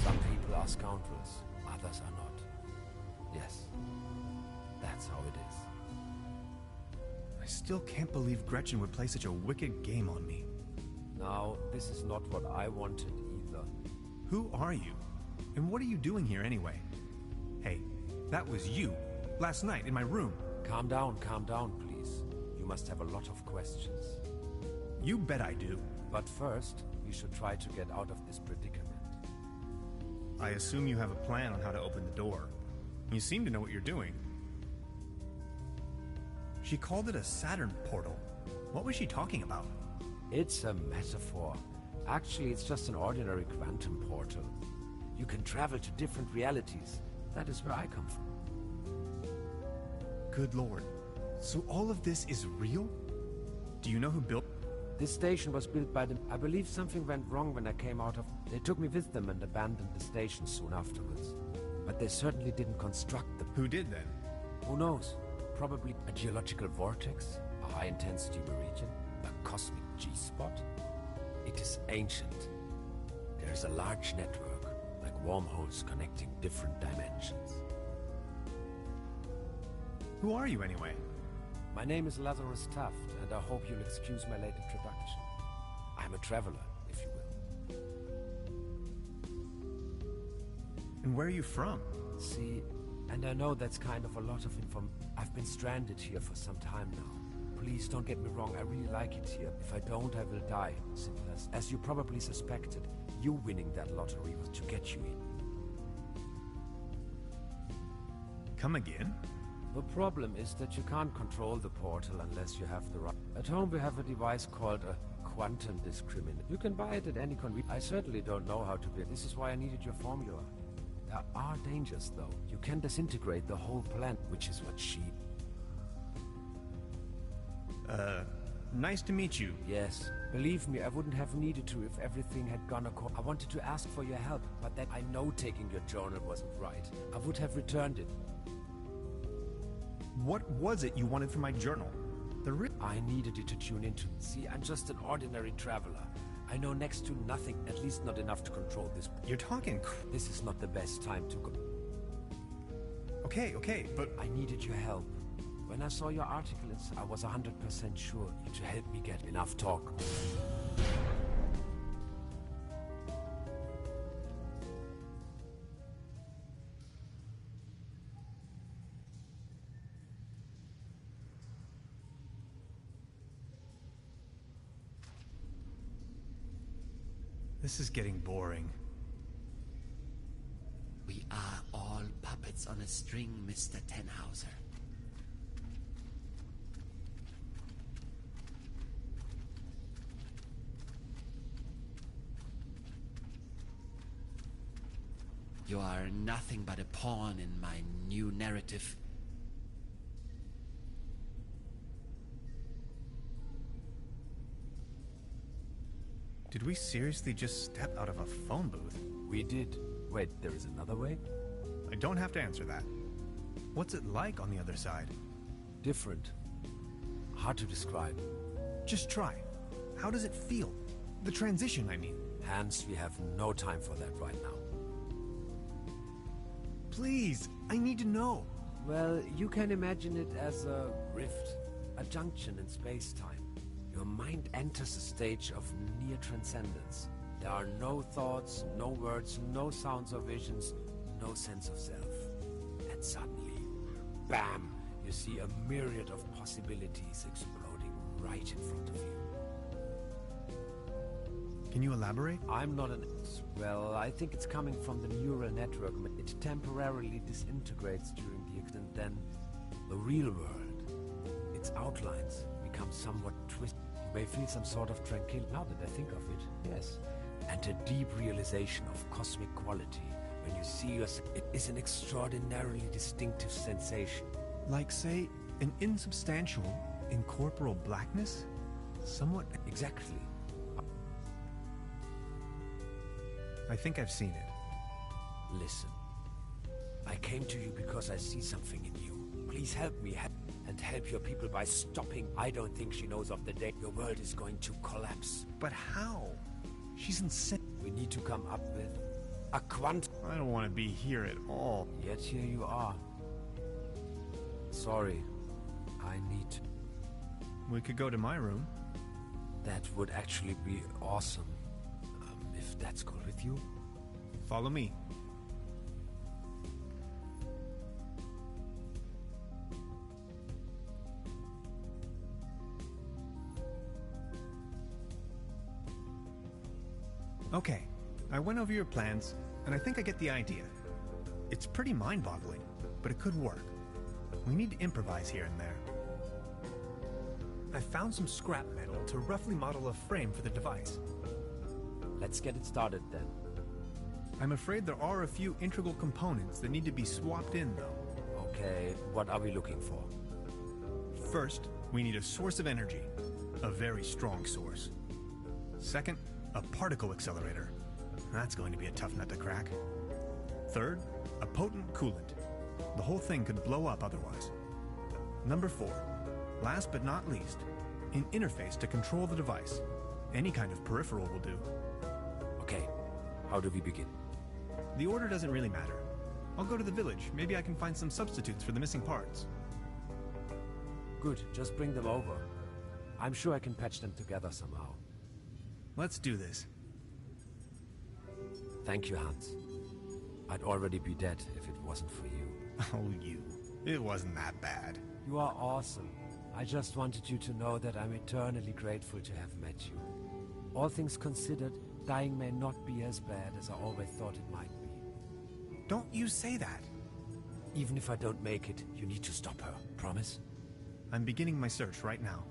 Some people are scoundrels, others are not. Yes, that's how it is. I still can't believe Gretchen would play such a wicked game on me. Now, this is not what I wanted either. Who are you? And what are you doing here anyway? Hey, that was you, last night in my room. Calm down, please. You must have a lot of questions. You bet I do. But first, we should try to get out of this predicament. I assume you have a plan on how to open the door. You seem to know what you're doing. She called it a Saturn portal. What was she talking about? It's a metaphor. Actually, it's just an ordinary quantum portal. You can travel to different realities. That is where I come from. Good lord. So all of this is real? Do you know who built... This station was built by them. I believe something went wrong when I came out of... They took me with them and abandoned the station soon afterwards. But they certainly didn't construct them. Who did then? Who knows? Probably a geological vortex, a high-intensity meridian, a cosmic G-spot. It is ancient. There is a large network, like wormholes connecting different dimensions. Who are you anyway? My name is Lazarus Taft, and I hope you'll excuse my late introduction. I'm a traveler, if you will. And where are you from? See, and I know that's kind of a lot of I've been stranded here for some time now. Please don't get me wrong, I really like it here. If I don't, I will die. Simple as you probably suspected, you winning that lottery was to get you in. Come again? The problem is that you can't control the portal unless you have the right... At home we have a device called a quantum discriminator. You can buy it at any convenience. I certainly don't know how to do it. This is why I needed your formula. There are dangers, though. You can disintegrate the whole planet, which is what she... Nice to meet you. Yes. Believe me, I wouldn't have needed to if everything had gone according... I wanted to ask for your help, but then I know taking your journal wasn't right. I would have returned it. What was it you wanted from my journal? I needed you to tune into. See, I'm just an ordinary traveler. I know next to nothing, at least not enough to control this. You're talking... This is not the best time to go. Okay, but... I needed your help. When I saw your article, I was 100% sure you to help me get enough talk. This is getting boring. We are all puppets on a string, Mr. Tenhauser. You are nothing but a pawn in my new narrative. Did we seriously just step out of a phone booth? We did. Wait, there is another way? I don't have to answer that. What's it like on the other side? Different. Hard to describe. Just try. How does it feel? The transition, I mean. Hans, we have no time for that right now. Please, I need to know. Well, you can imagine it as a rift, a junction in space-time. Your mind enters a stage of near transcendence. There are no thoughts, no words, no sounds or visions, no sense of self. And suddenly, bam, you see a myriad of possibilities exploding right in front of you. Can you elaborate? I'm not an... Well, I think it's coming from the neural network. It temporarily disintegrates during the accident, and then the real world, its outlines become somewhat twisted. You may feel some sort of tranquility, now that I think of it, yes. And a deep realization of cosmic quality. When you see yourself, it is an extraordinarily distinctive sensation. Like, say, an insubstantial, incorporeal blackness? Somewhat... Exactly. I think I've seen it. Listen. I came to you because I see something in you. Please help me and help your people by stopping. I don't think she knows of the day your world is going to collapse. But how? She's insane. We need to come up with a quantum... I don't want to be here at all. Yet here you are. Sorry. I need to... We could go to my room. That would actually be awesome. If that's cool with you. Follow me. Okay, I went over your plans, and I think I get the idea. It's pretty mind-boggling, but it could work. We need to improvise here and there. I found some scrap metal to roughly model a frame for the device. Let's get it started then. I'm afraid there are a few integral components that need to be swapped in, though. Okay, what are we looking for? First, we need a source of energy. A very strong source. Second, a particle accelerator. That's going to be a tough nut to crack. Third, a potent coolant. The whole thing could blow up otherwise. Number 4, last but not least, an interface to control the device. Any kind of peripheral will do. Okay, how do we begin? The order doesn't really matter. I'll go to the village. Maybe I can find some substitutes for the missing parts. Good, just bring them over. I'm sure I can patch them together somehow. Let's do this. Thank you, Hans. I'd already be dead if it wasn't for you. Oh, you. It wasn't that bad. You are awesome. I just wanted you to know that I'm eternally grateful to have met you. All things considered, dying may not be as bad as I always thought it might be. Don't you say that. Even if I don't make it, you need to stop her. Promise? I'm beginning my search right now.